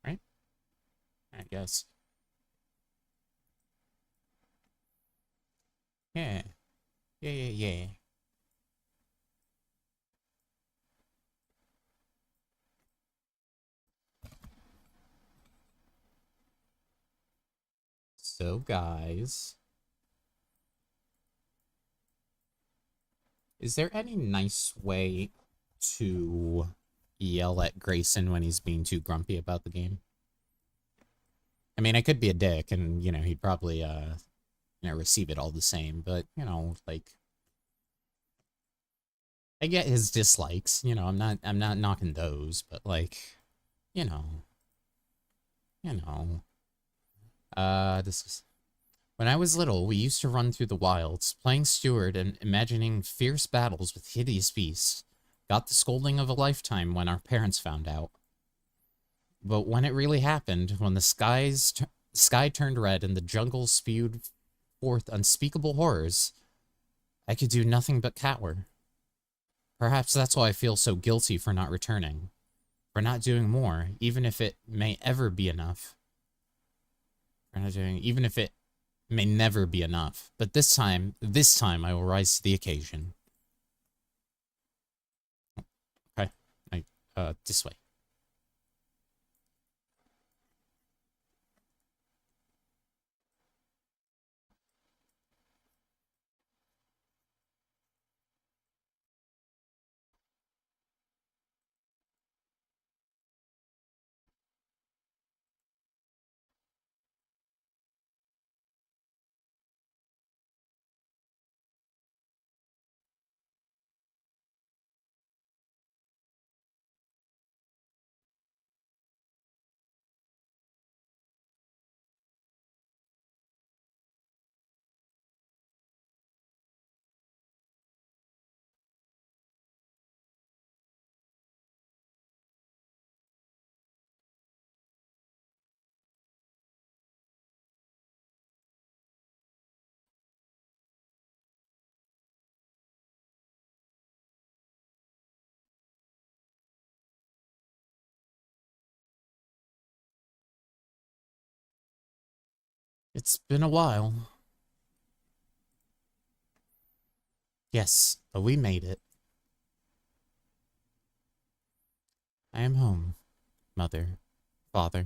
Speaker 2: Right? I guess. Yeah. Yeah. So, guys, is there any nice way to yell at Grayson when he's being too grumpy about the game? I mean, I could be a dick and, he'd probably, receive it all the same, but, like, I get his dislikes, I'm not knocking those, but, like, you know, this is... When I was little, we used to run through the wilds, playing steward and imagining fierce battles with hideous beasts. Got the scolding of a lifetime when our parents found out. But when it really happened, when the sky turned red and the jungle spewed forth unspeakable horrors, I could do nothing but cower. Perhaps that's why I feel so guilty for not returning. For not doing more, even if it may ever be enough. For not doing, even if it may never be enough. But this time I will rise to the occasion. Okay. This way. It's been a while. Yes, but we made it. I am home, Mother, Father.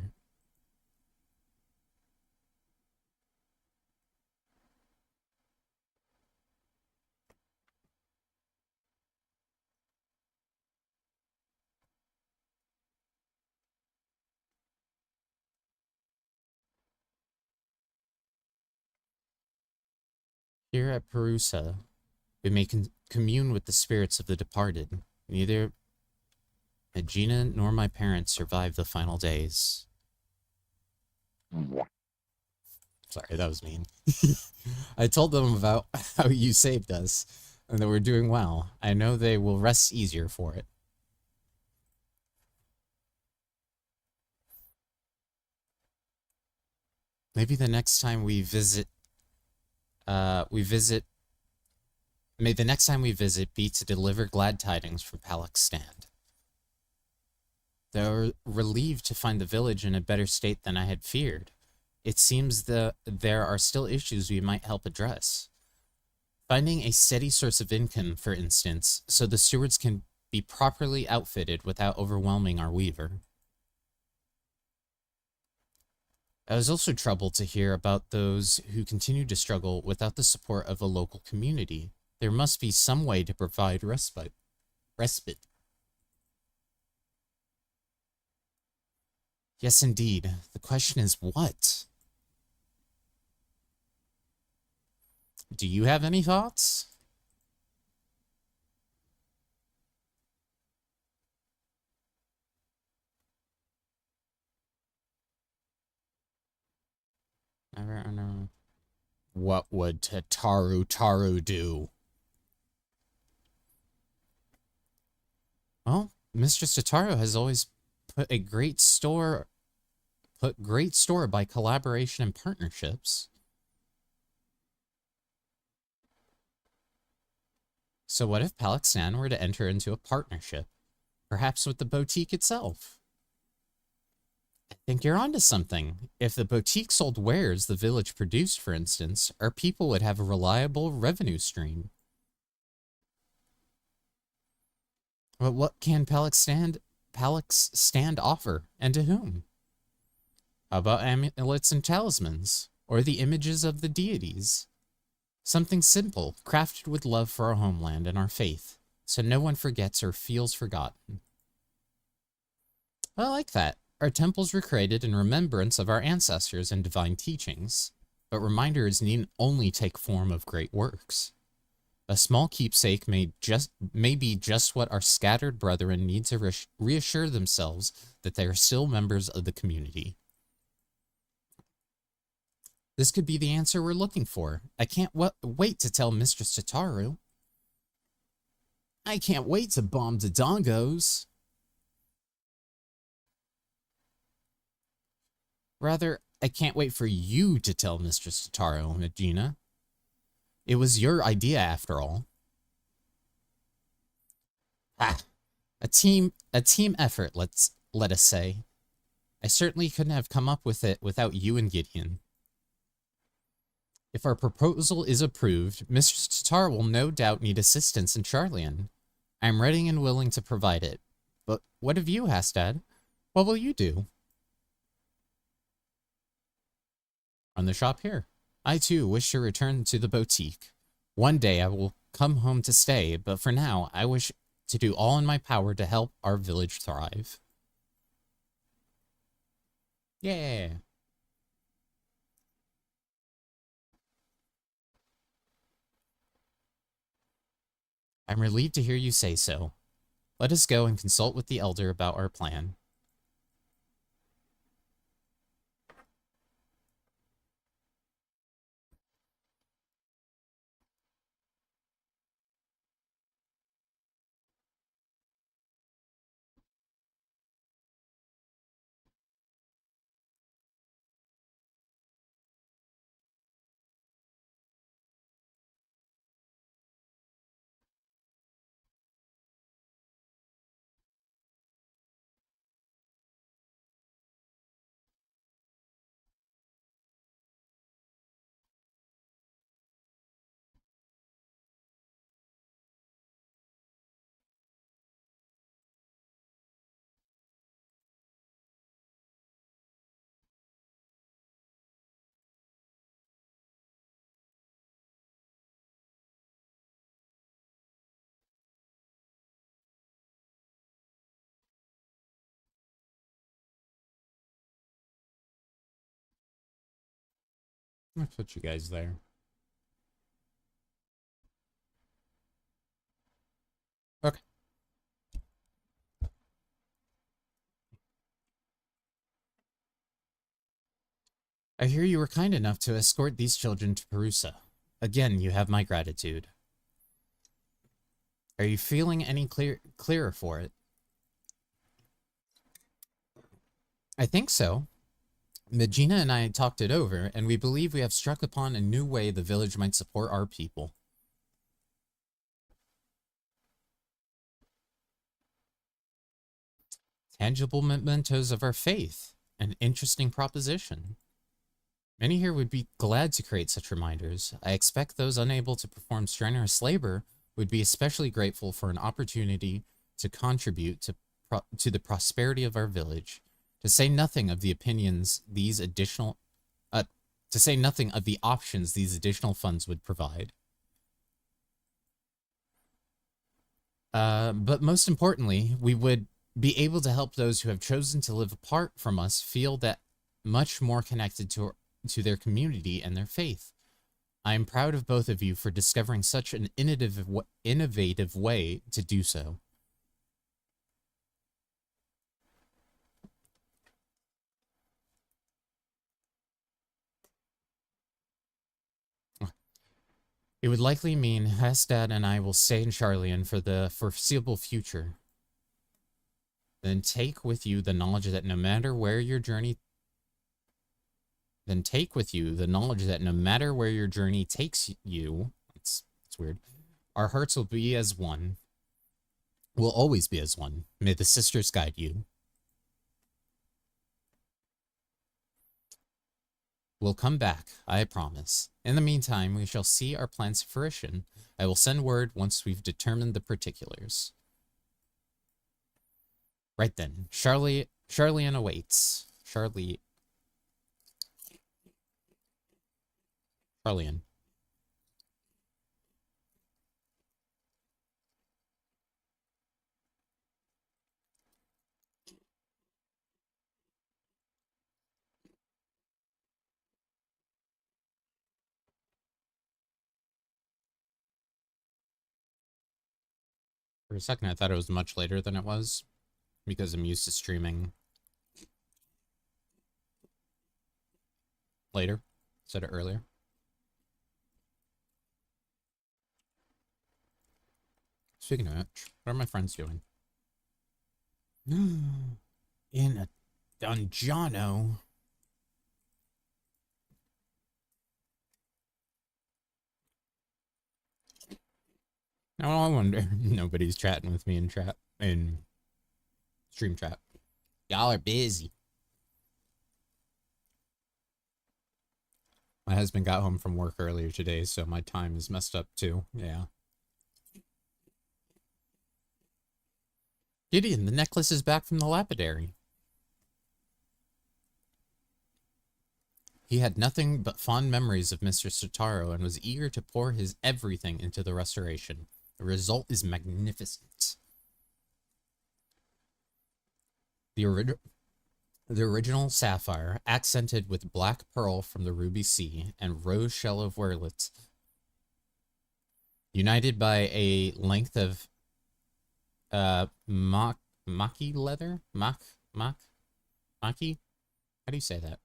Speaker 2: Here at Perusa, we may commune with the spirits of the departed. Neither Gina nor my parents survived the final days. Sorry, that was mean. I told them about how you saved us, and that we're doing well. I know they will rest easier for it. Maybe the next time we visit, may the next time we visit be to deliver glad tidings from Palak's stand. They were relieved to find the village in a better state than I had feared. It seems there are still issues we might help address. Finding a steady source of income, for instance, so the stewards can be properly outfitted without overwhelming our weaver. I was also troubled to hear about those who continue to struggle without the support of a local community. There must be some way to provide respite. Yes, indeed. The question is what? Do you have any thoughts? Never. What would Tataru do? Well, Mistress Tataru has always put great store by collaboration and partnerships. So what if Palexan were to enter into a partnership, perhaps with the boutique itself? I think you're onto something. If the boutique sold wares the village produced, for instance, our people would have a reliable revenue stream. But what can Palexan offer, and to whom? How about amulets and talismans, or the images of the deities? Something simple, crafted with love for our homeland and our faith, so no one forgets or feels forgotten. I like that. Our temples were created in remembrance of our ancestors and divine teachings, but reminders need only take form of great works. A small keepsake may be just what our scattered brethren need to reassure themselves that they are still members of the community. This could be the answer we're looking for. I can't wait to tell Mistress Tataru. I can't wait to bomb the dongos. Rather, I can't wait for you to tell Mistress Tataru, Regina. It was your idea, after all. Ah, a team effort, let us say. I certainly couldn't have come up with it without you and Gideon. If our proposal is approved, Mistress Tataru will no doubt need assistance in Charlian. I am ready and willing to provide it. But what of you, Hastad? What will you do? Run the shop here. I too wish to return to the boutique. One day I will come home to stay, but for now I wish to do all in my power to help our village thrive. Yeah. I'm relieved to hear you say so. Let us go and consult with the elder about our plan. I'll put you guys there. Okay. I hear you were kind enough to escort these children to Perusa. Again, you have my gratitude. Are you feeling any clearer for it? I think so. Megina and I talked it over, and we believe we have struck upon a new way the village might support our people. Tangible mementos of our faith. An interesting proposition. Many here would be glad to create such reminders. I expect those unable to perform strenuous labor would be especially grateful for an opportunity to contribute to the prosperity of our village. To say nothing of the options these additional funds would provide. But most importantly, we would be able to help those who have chosen to live apart from us feel that much more connected to their community and their faith. I am proud of both of you for discovering such an innovative way to do so. It would likely mean Hastad and I will stay in Charlian for the foreseeable future. Then take with you the knowledge that no matter where your journey takes you, it's weird, our hearts will be as one. Will always be as one. May the sisters guide you. We'll come back, I promise. In the meantime, we shall see our plans to fruition. I will send word once we've determined the particulars. Right then, Charlian awaits. Charlian. For a second, I thought it was much later than it was, because I'm used to streaming later. Said it earlier. Speaking of which, what are my friends doing? In a dungeono. Now I wonder. Nobody's chatting with me in stream chat. Y'all are busy. My husband got home from work earlier today, so my time is messed up too. Yeah. Gideon, the necklace is back from the lapidary. He had nothing but fond memories of Mr. Tataru and was eager to pour his everything into the restoration. The result is magnificent. The original sapphire, accented with black pearl from the ruby sea and rose shell of Werlet, united by a length of maki leather? Maki? How do you say that?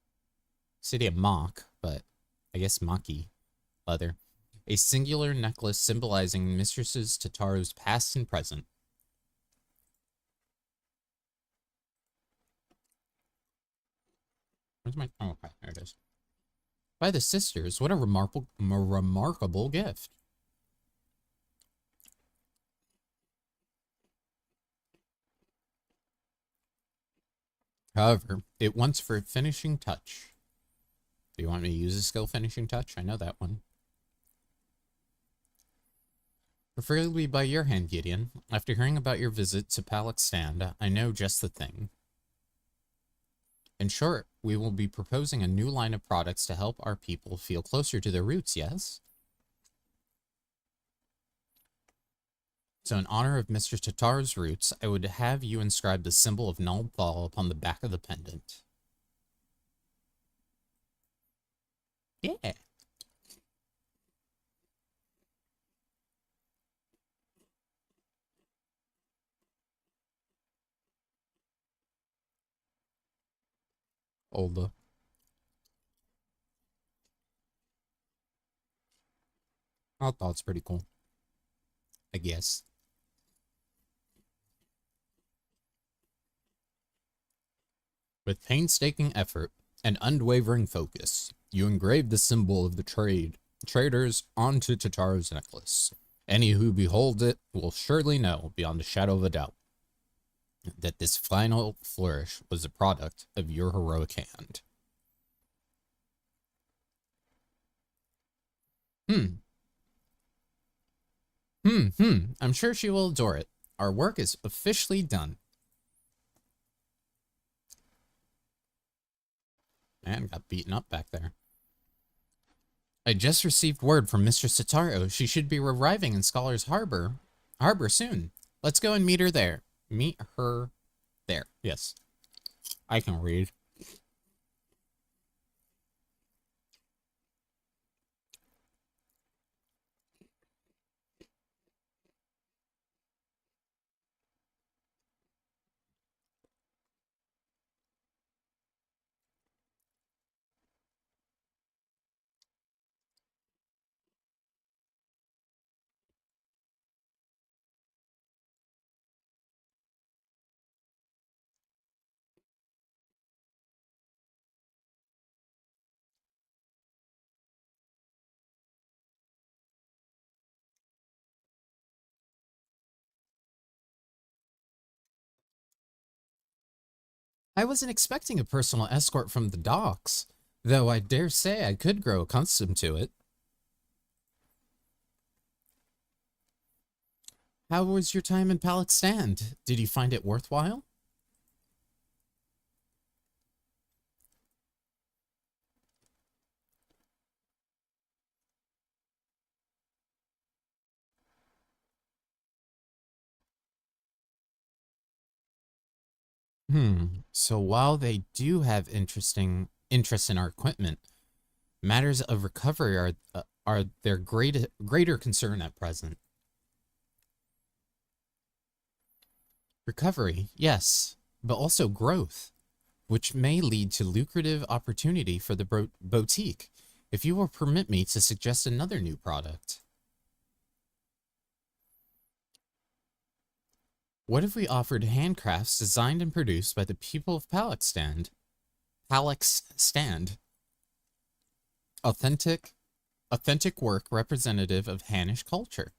Speaker 2: City of mock, but I guess maki leather. A singular necklace symbolizing Mistresses Tataru's past and present. Where's my... Oh, okay, there it is. By the sisters, what a remarkable gift. However, it wants for a finishing touch. Do you want me to use a skill finishing touch? I know that one. Preferably by your hand, Gideon. After hearing about your visit to Palak Stand, I know just the thing. In short, we will be proposing a new line of products to help our people feel closer to their roots, yes? So in honor of Mr. Tataru's roots, I would have you inscribe the symbol of Nullthal upon the back of the pendant. Yeah. Older. I thought it's pretty cool. I guess. With painstaking effort and unwavering focus, you engraved the symbol of the traders onto Tataru's necklace. Any who behold it will surely know, beyond a shadow of a doubt, that this final flourish was a product of your heroic hand. I'm sure she will adore it. Our work is officially done. Man, got beaten up back there. I just received word from Mistress Tataru. She should be arriving in Scholar's Harbor soon. Let's go and meet her there. Meet her there. Yes. I can read. I wasn't expecting a personal escort from the docks, though I dare say I could grow accustomed to it. How was your time in Palak Stand? Did you find it worthwhile? So while they do have interest in our equipment, matters of recovery are their greater concern at present. Recovery, yes, but also growth, which may lead to lucrative opportunity for the boutique, if you will permit me to suggest another new product. What if we offered handcrafts designed and produced by the people of Palak Stand? Authentic work representative of Hannish culture.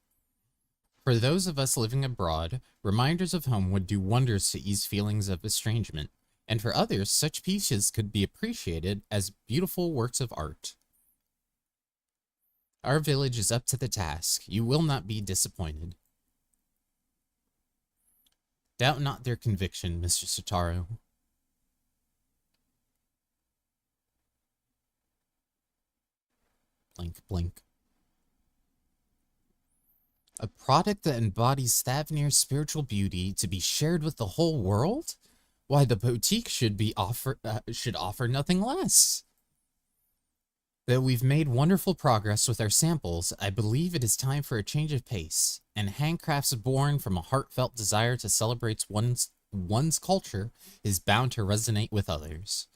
Speaker 2: For those of us living abroad, reminders of home would do wonders to ease feelings of estrangement, and for others, such pieces could be appreciated as beautiful works of art. Our village is up to the task. You will not be disappointed. Doubt not their conviction, Mr. Tataru. Blink, blink. A product that embodies Thavnir's spiritual beauty to be shared with the whole world? Why, the boutique should offer nothing less. Though we've made wonderful progress with our samples, I believe it is time for a change of pace, and handcrafts born from a heartfelt desire to celebrate one's culture is bound to resonate with others.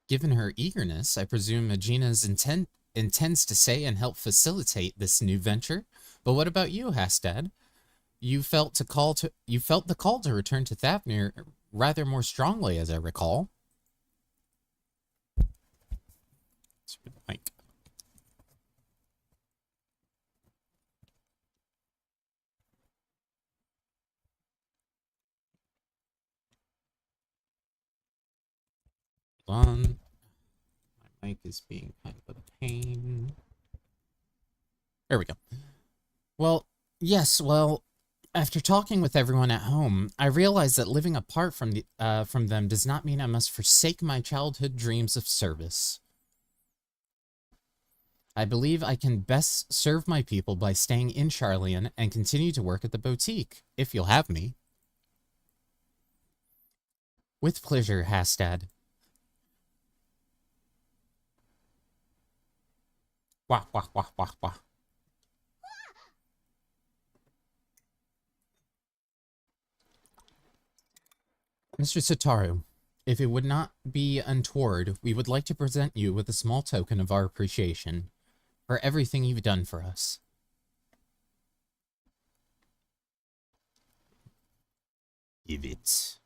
Speaker 2: Given her eagerness, I presume Agina's intends to say and help facilitate this new venture. But what about you, Hastad? You felt the call to return to Thavnir rather more strongly, as I recall. Mike. Hold on. My mic is being kind of a pain. There we go. Well, yes, after talking with everyone at home, I realized that living apart from them does not mean I must forsake my childhood dreams of service. I believe I can best serve my people by staying in Charlian and continue to work at the boutique, if you'll have me. With pleasure, Hastad. Wah, wah, wah, wah, wah. Mr. Tataru, if it would not be untoward, we would like to present you with a small token of our appreciation for everything you've done for us. Give it.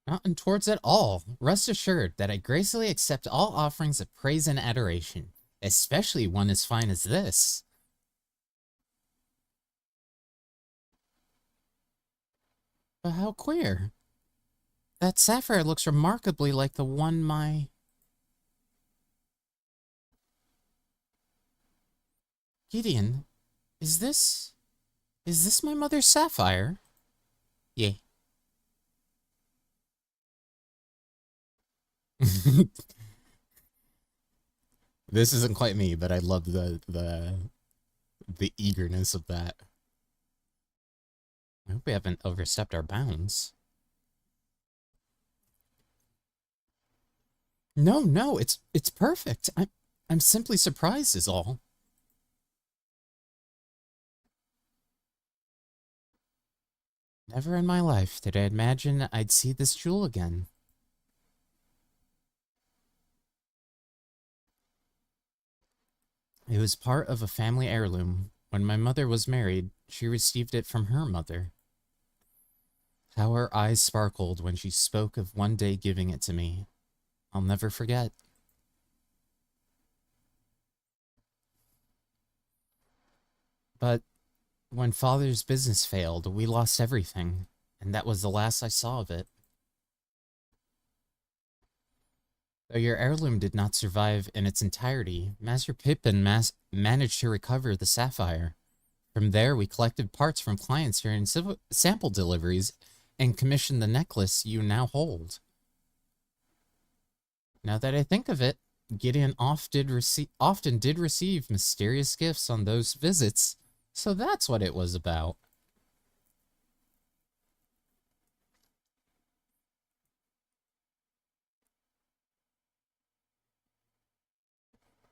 Speaker 2: Not untowards at all. Rest assured that I gracefully accept all offerings of praise and adoration, especially one as fine as this. But how queer. That sapphire looks remarkably like the one my... Gideon, is this my mother's sapphire? Yeah. This isn't quite me, but I love the eagerness of that. I hope we haven't overstepped our bounds. No, it's perfect. I'm simply surprised is all. Never in my life did I imagine I'd see this jewel again. It was part of a family heirloom. When my mother was married, she received it from her mother. How her eyes sparkled when she spoke of one day giving it to me. I'll never forget. But when Father's business failed, we lost everything, and that was the last I saw of it. Though your heirloom did not survive in its entirety, Master Pippin managed to recover the sapphire. From there, we collected parts from clients during sample deliveries and commissioned the necklace you now hold. Now that I think of it, Gideon often did receive mysterious gifts on those visits, so that's what it was about.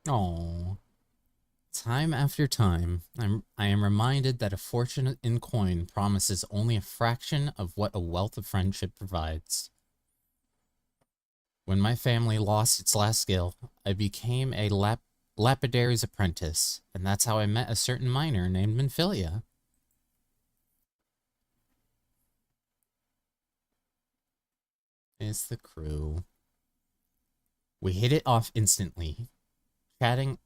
Speaker 2: Oh, time after time, I am reminded that a fortune in coin promises only a fraction of what a wealth of friendship provides. When my family lost its last skill, I became a lapidary's apprentice, and that's how I met a certain miner named Minfilia. It's the crew. We hit it off instantly, chatting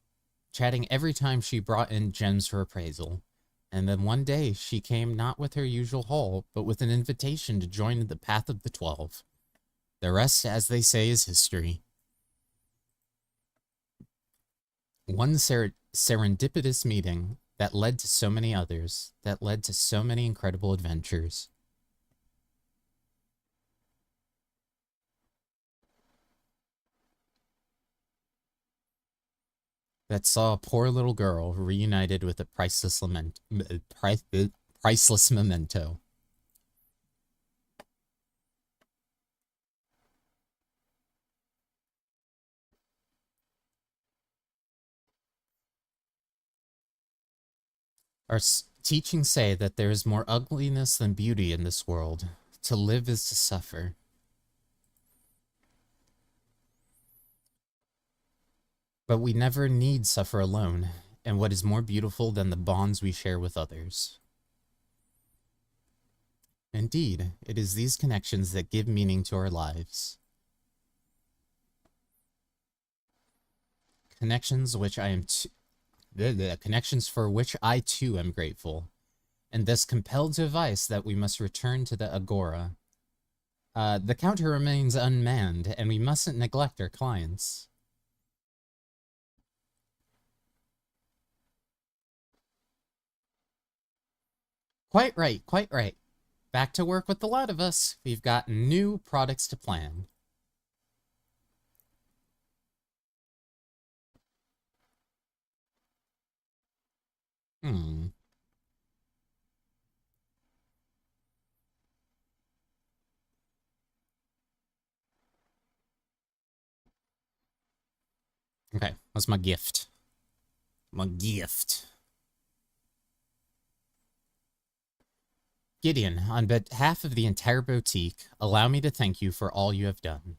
Speaker 2: every time she brought in gems for appraisal. And then one day, she came not with her usual haul, but with an invitation to join the Path of the 12. The rest, as they say, is history. One serendipitous meeting that led to so many others, that led to so many incredible adventures. That saw a poor little girl reunited with a priceless memento. Our teachings say that there is more ugliness than beauty in this world. To live is to suffer. But we never need suffer alone, and what is more beautiful than the bonds we share with others? Indeed, it is these connections that give meaning to our lives. Connections which I am connections for which I too am grateful, and thus compelled to advise that we must return to the Agora. The counter remains unmanned, and we mustn't neglect our clients. Quite right, quite right. Back to work with the lot of us. We've got new products to plan. Okay, what's my gift? My gift. Gideon, on behalf of the entire boutique, allow me to thank you for all you have done.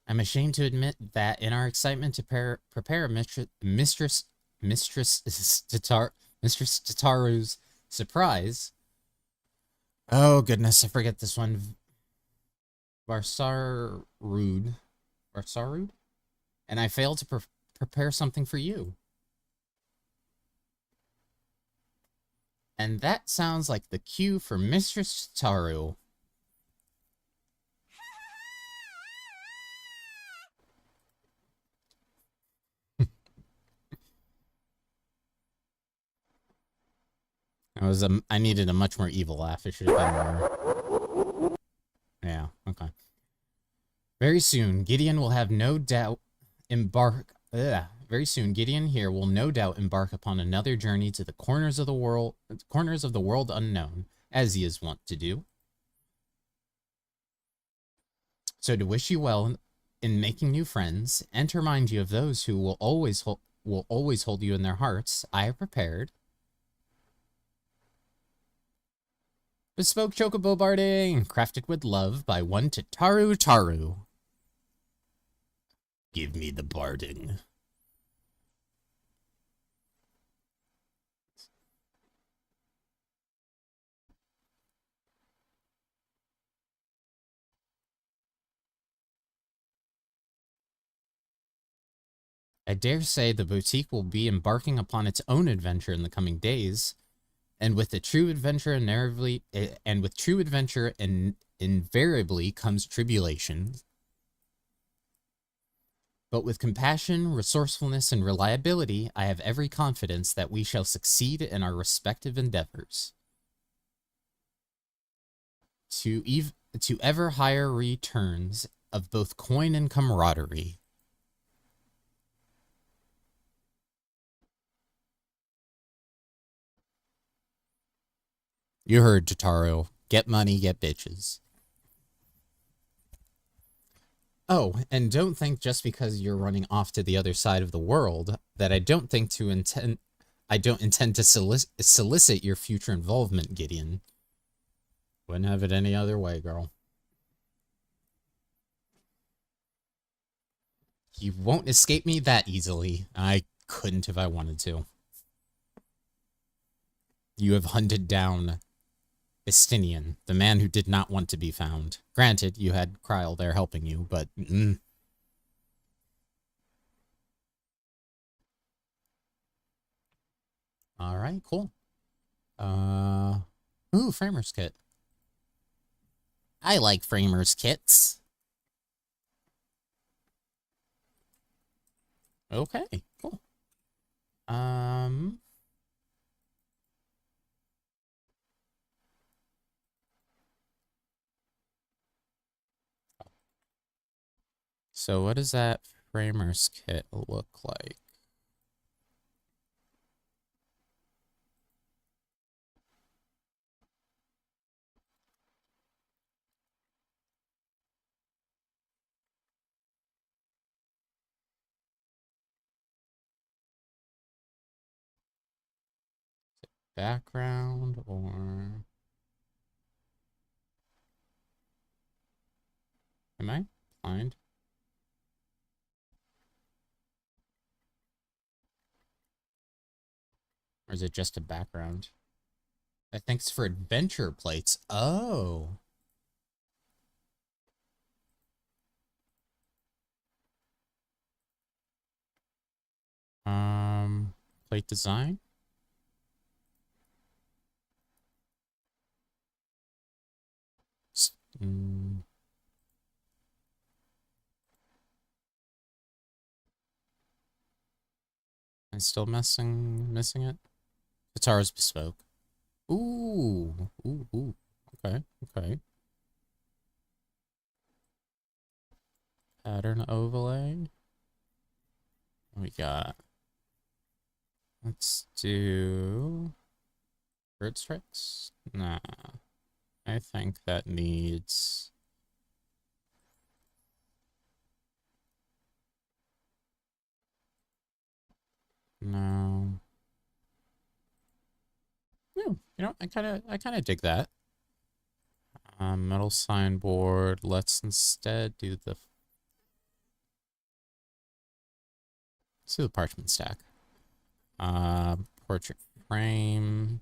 Speaker 2: I'm ashamed to admit that in our excitement to prepare Mistress Tataru's surprise. Oh goodness, I forget this one. Varsarud. And I failed to prepare something for you. And that sounds like the cue for Mistress Tataru. I needed a much more evil laugh. It should have been more. Yeah, okay. Very soon, Gideon will have no doubt Very soon, Gideon here will no doubt embark upon another journey to the corners of the world unknown, as he is wont to do. So to wish you well in making new friends, and to remind you of those who will always hold you in their hearts, I have prepared bespoke chocobo barding, crafted with love by one Tataru. Give me the barding. I dare say the boutique will be embarking upon its own adventure in the coming days, and with the true adventure invariably comes tribulation. But with compassion, resourcefulness, and reliability, I have every confidence that we shall succeed in our respective endeavors. To ever higher returns of both coin and camaraderie. You heard, Tataru. Get money, get bitches. Oh, and don't think just because you're running off to the other side of the world that I don't intend to solicit your future involvement, Gideon. Wouldn't have it any other way, girl. You won't escape me that easily. I couldn't if I wanted to. You have hunted down Estinian, the man who did not want to be found. Granted, you had Kryl there helping you, but... Alright, cool. Ooh, Framer's Kit. I like Framer's Kits. Okay, cool. So what does that Framer's Kit look like? Background or... Am I blind? Or is it just a background? I think it's for adventure plates. Oh. Plate design? I'm still missing it? Guitar's bespoke. Ooh. Ooh. Okay. Pattern overlay. What we got? Let's do... Bird strikes? Nah. I think that needs... No. You know, I kind of dig that. Metal signboard. Let's instead do the... Let's do the parchment stack. Portrait frame.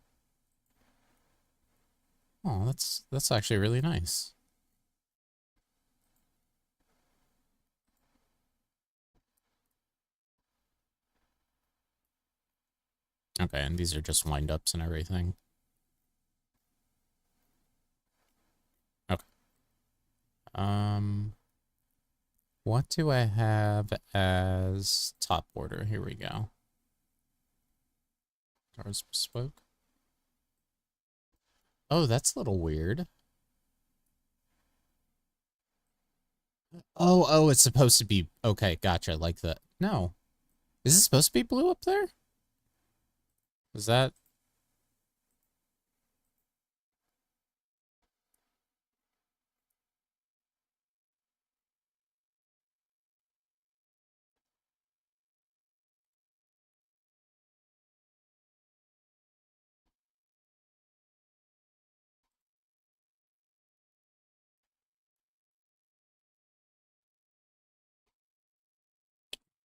Speaker 2: Oh, that's actually really nice. Okay, and these are just wind-ups and everything. Okay. What do I have as top border? Here we go. Ours bespoke. Oh, that's a little weird. Oh, it's supposed to be... Okay, gotcha, like that. No. Is it supposed to be blue up there? Is that...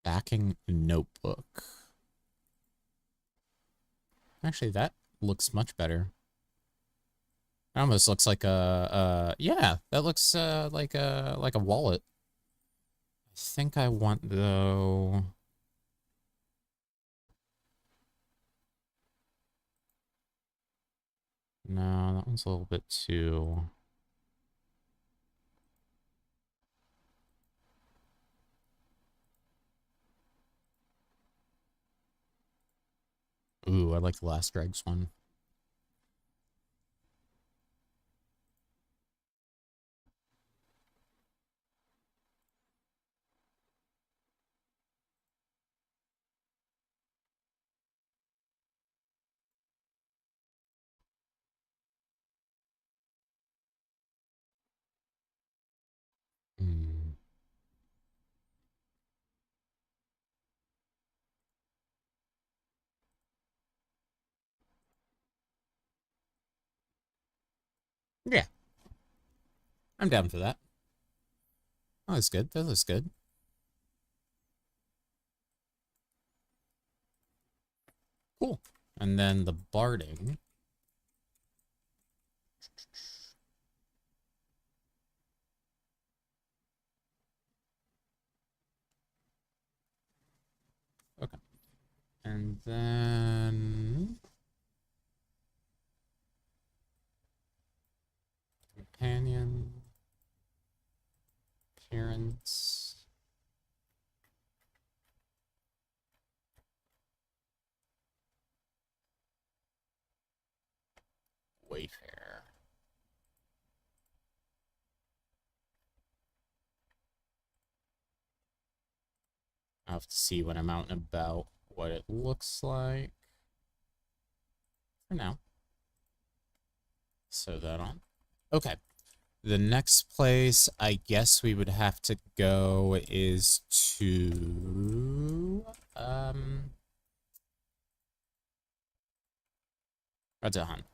Speaker 2: Backing notebook. Actually, that looks much better. It almost looks like yeah, that looks like a wallet. I think I want though No, that one's a little bit too... Ooh, I like the Last Dregs one. Hmm. Yeah, I'm down for that. Oh, that's good. That looks good. Cool. And then the barding. Okay. And then... Companion. Appearance. Wayfarer. I'll have to see when I'm out and about what it looks like. For now. Sew that on. Okay. The next place I guess we would have to go is to Red Hunt.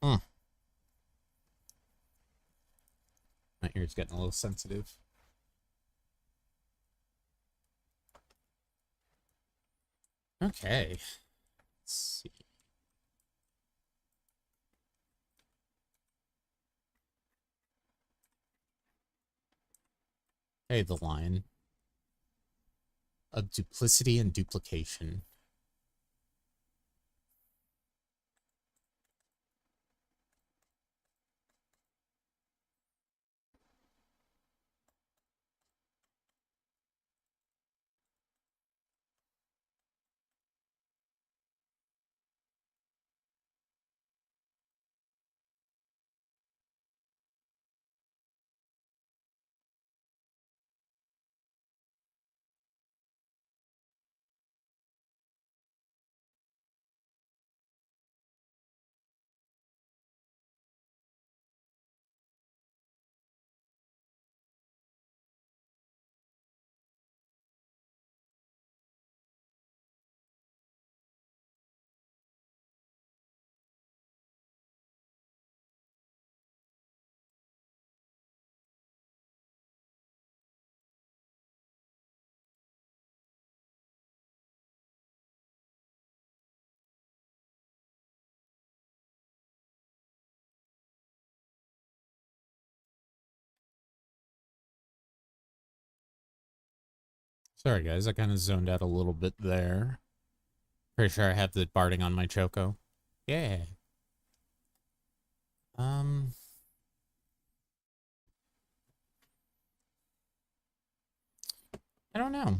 Speaker 2: Hmm. My ear's getting a little sensitive. Okay. Let's see. Hey, the line of duplicity and duplication. Sorry, guys. I kind of zoned out a little bit there. Pretty sure I have the barding on my Choco. Yeah. I don't know.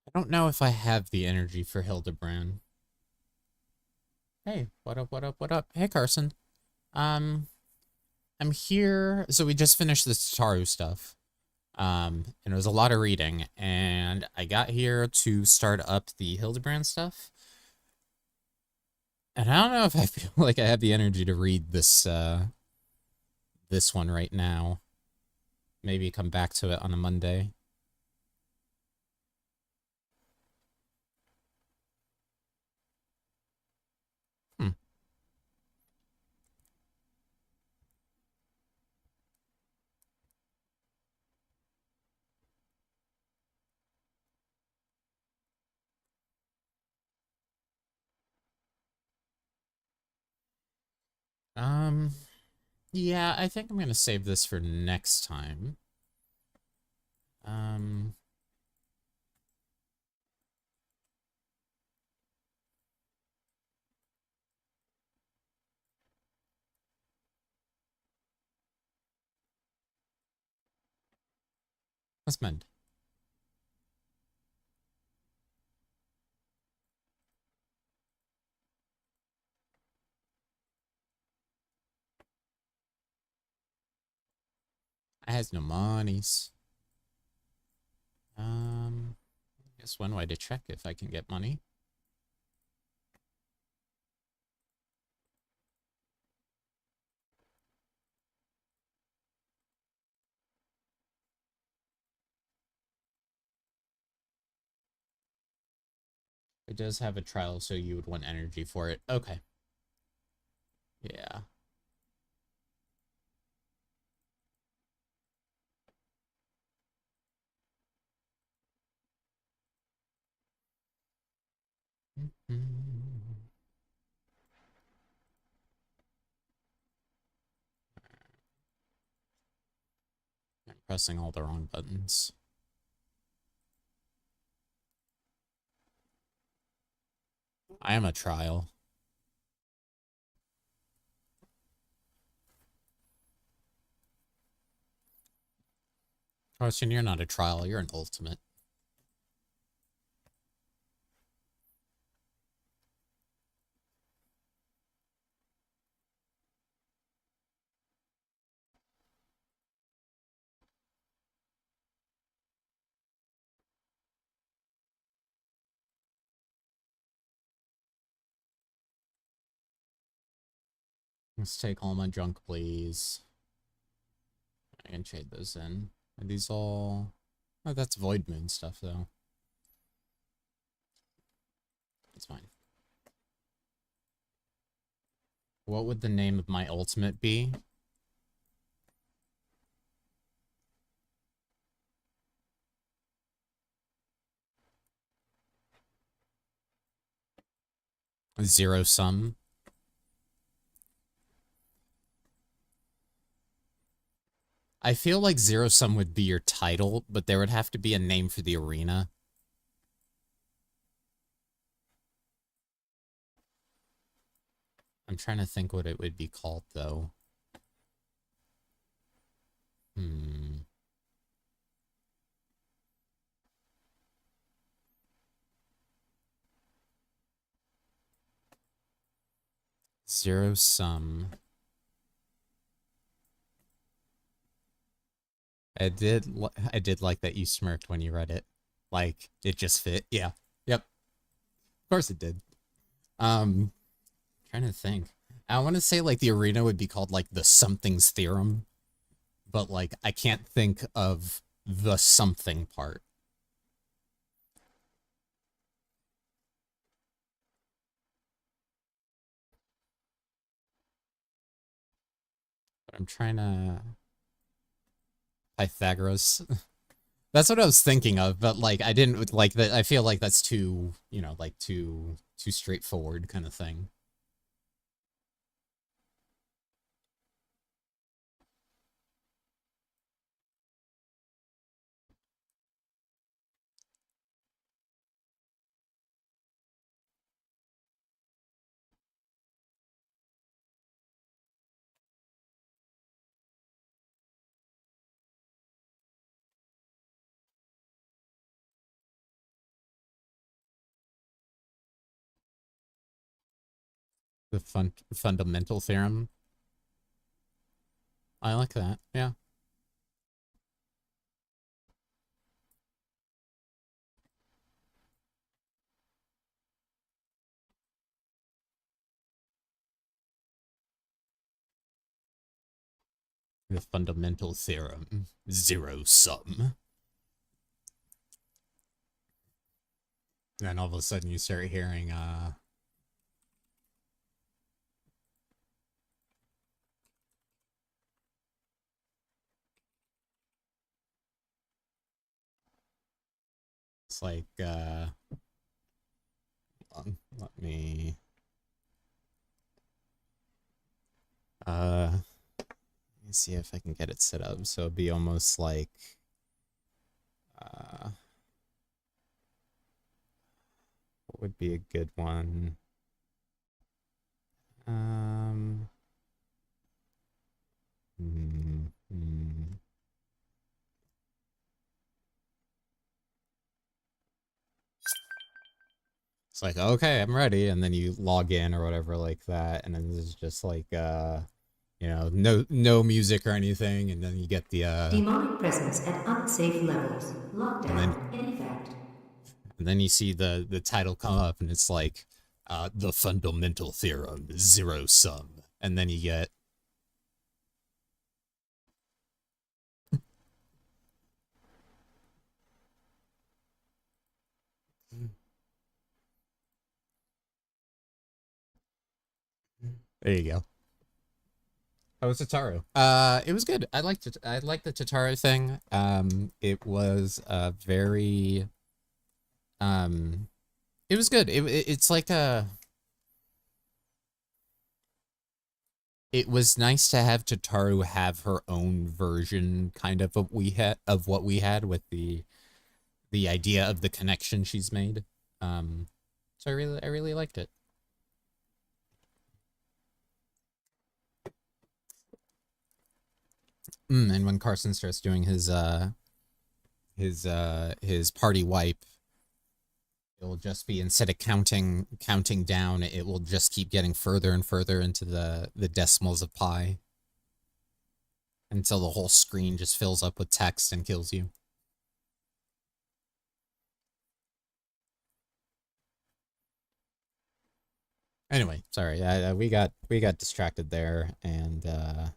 Speaker 2: I don't know if I have the energy for Hildebrand. Hey, what up, what up, what up? Hey, Carson. I'm here. So we just finished the Tataru stuff. And it was a lot of reading, and I got here to start up the Hildebrand stuff. And I don't know if I feel like I have the energy to read this this one right now. Maybe come back to it on a Monday. Um, yeah, I think I'm gonna save this for next time. Um, let's mend. I has no monies. Guess one way to check if I can get money. It does have a trial, so you would want energy for it. Okay. Yeah. I'm pressing all the wrong buttons. I am a trial. Carson, you're not a trial, you're an ultimate. Let's take all my junk, please. I can trade those in. Are these all... Oh, that's Void Moon stuff, though. It's fine. What would the name of my ultimate be? Zero Sum. I feel like Zero Sum would be your title, but there would have to be a name for the arena. I'm trying to think what it would be called, though. Zero Sum. I did like that you smirked when you read it. Like, it just fit. Yeah. Yep. Of course it did. Trying to think. I want to say, like, the arena would be called, like, the Something's Theorem. But, like, I can't think of the something part. But I'm trying to... Pythagoras. That's what I was thinking of, but, like, I didn't, like, that. I feel like that's too, you know, like, too straightforward kind of thing. The fundamental theorem. I like that, yeah. The fundamental theorem. Zero sum. Then all of a sudden you start hearing, it's like, let me... me see if I can get it set up so it'd be almost like what would be a good one? Hmm. It's like, okay, I'm ready, and then you log in or whatever like that, and then it's just like you know, no music or anything, and then you get the
Speaker 1: Demonic presence at unsafe levels.
Speaker 2: and
Speaker 1: Lockdown in effect.
Speaker 2: then you see the title come up, and it's like the fundamental theorem, zero sum, and then you get there you go. How was Tataru? It was good. I liked it. I liked the Tataru thing. It was very it was good. It's like it was nice to have Tataru have her own version kind of what we had with the idea of the connection she's made. So I really liked it. And when Carson starts doing his party wipe, it will just be, instead of counting down, it will just keep getting further and further into the decimals of pi until the whole screen just fills up with text and kills you. Anyway, sorry, we got distracted there, and we're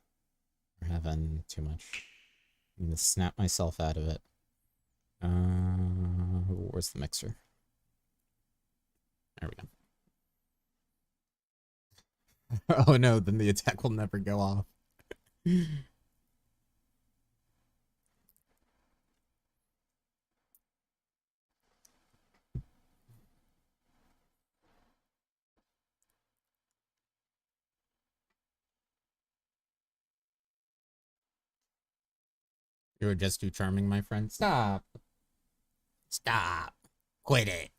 Speaker 2: having too much. I'm gonna snap myself out of it. Where's the mixer? There we go. Oh no, then the attack will never go off. You were just too charming, my friend. Stop. Stop. Quit it.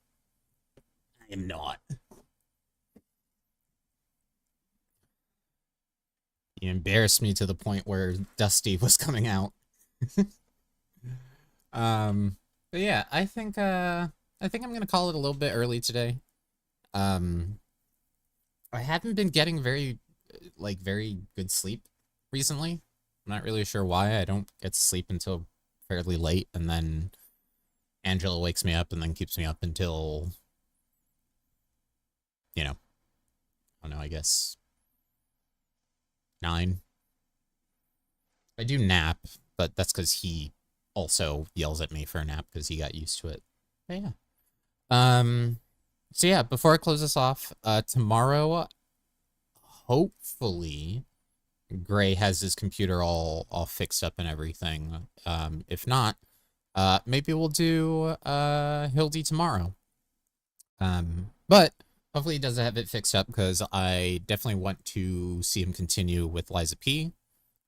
Speaker 2: I am not. You embarrassed me to the point where Dusty was coming out. But yeah, I think I'm gonna call it a little bit early today. I haven't been getting very good sleep recently. I'm not really sure why. I don't get to sleep until fairly late, and then Angela wakes me up and then keeps me up until, you know, I don't know, I guess 9. I do nap, but that's because he also yells at me for a nap because he got used to it. But yeah. So yeah, before I close this off, tomorrow, hopefully, Gray has his computer all fixed up and everything. If not, maybe we'll do Hildy tomorrow. But hopefully he does have it fixed up, because I definitely want to see him continue with Liza P.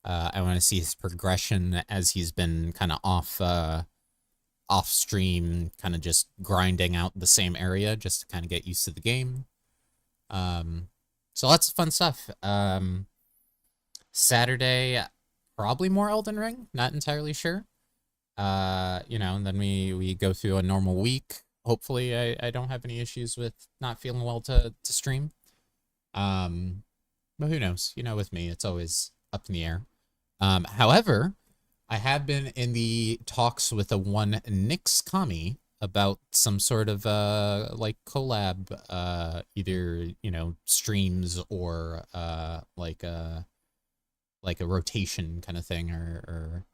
Speaker 2: I want to see his progression as he's been kind of off stream, kind of just grinding out the same area just to kind of get used to the game. So lots of fun stuff. Saturday, probably more Elden Ring, not entirely sure. You know, and then we go through a normal week. Hopefully I don't have any issues with not feeling well to stream. But who knows? You know, with me, it's always up in the air. However, I have been in the talks with a one Nyx Kami about some sort of like collab, either, you know, streams or like a rotation kind of thing, or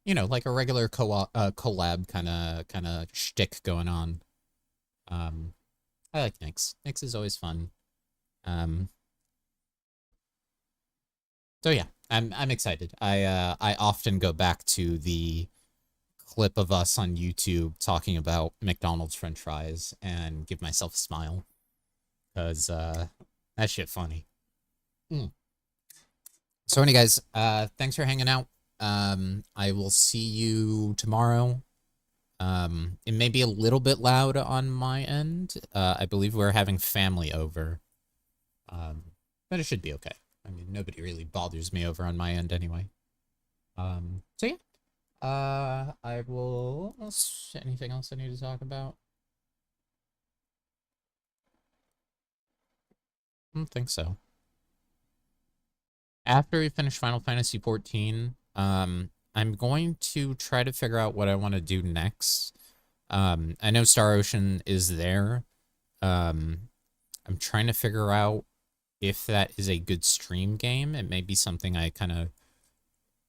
Speaker 2: you know, like a regular collab kind of shtick going on. I like Nyx. Nyx is always fun. So yeah, I'm excited. I often go back to the clip of us on YouTube talking about McDonald's French fries and give myself a smile, because that shit funny. So anyway, guys, thanks for hanging out. I will see you tomorrow. It may be a little bit loud on my end. I believe we're having family over. But it should be okay. I mean, nobody really bothers me over on my end anyway. So yeah. I will... Anything else I need to talk about? I don't think so. After we finish Final Fantasy XIV, I'm going to try to figure out what I want to do next. I know Star Ocean is there. I'm trying to figure out if that is a good stream game. It may be something I kind of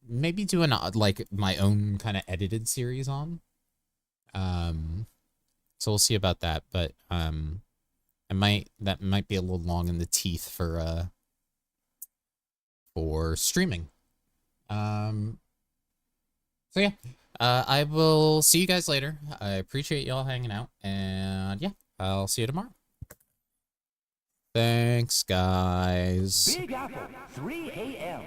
Speaker 2: maybe do like my own kind of edited series on. So we'll see about that, but that might be a little long in the teeth for streaming. So yeah, I will see you guys later. I appreciate y'all hanging out, and yeah, I'll see you tomorrow. Thanks, guys.
Speaker 6: Big Apple, 3 a.m.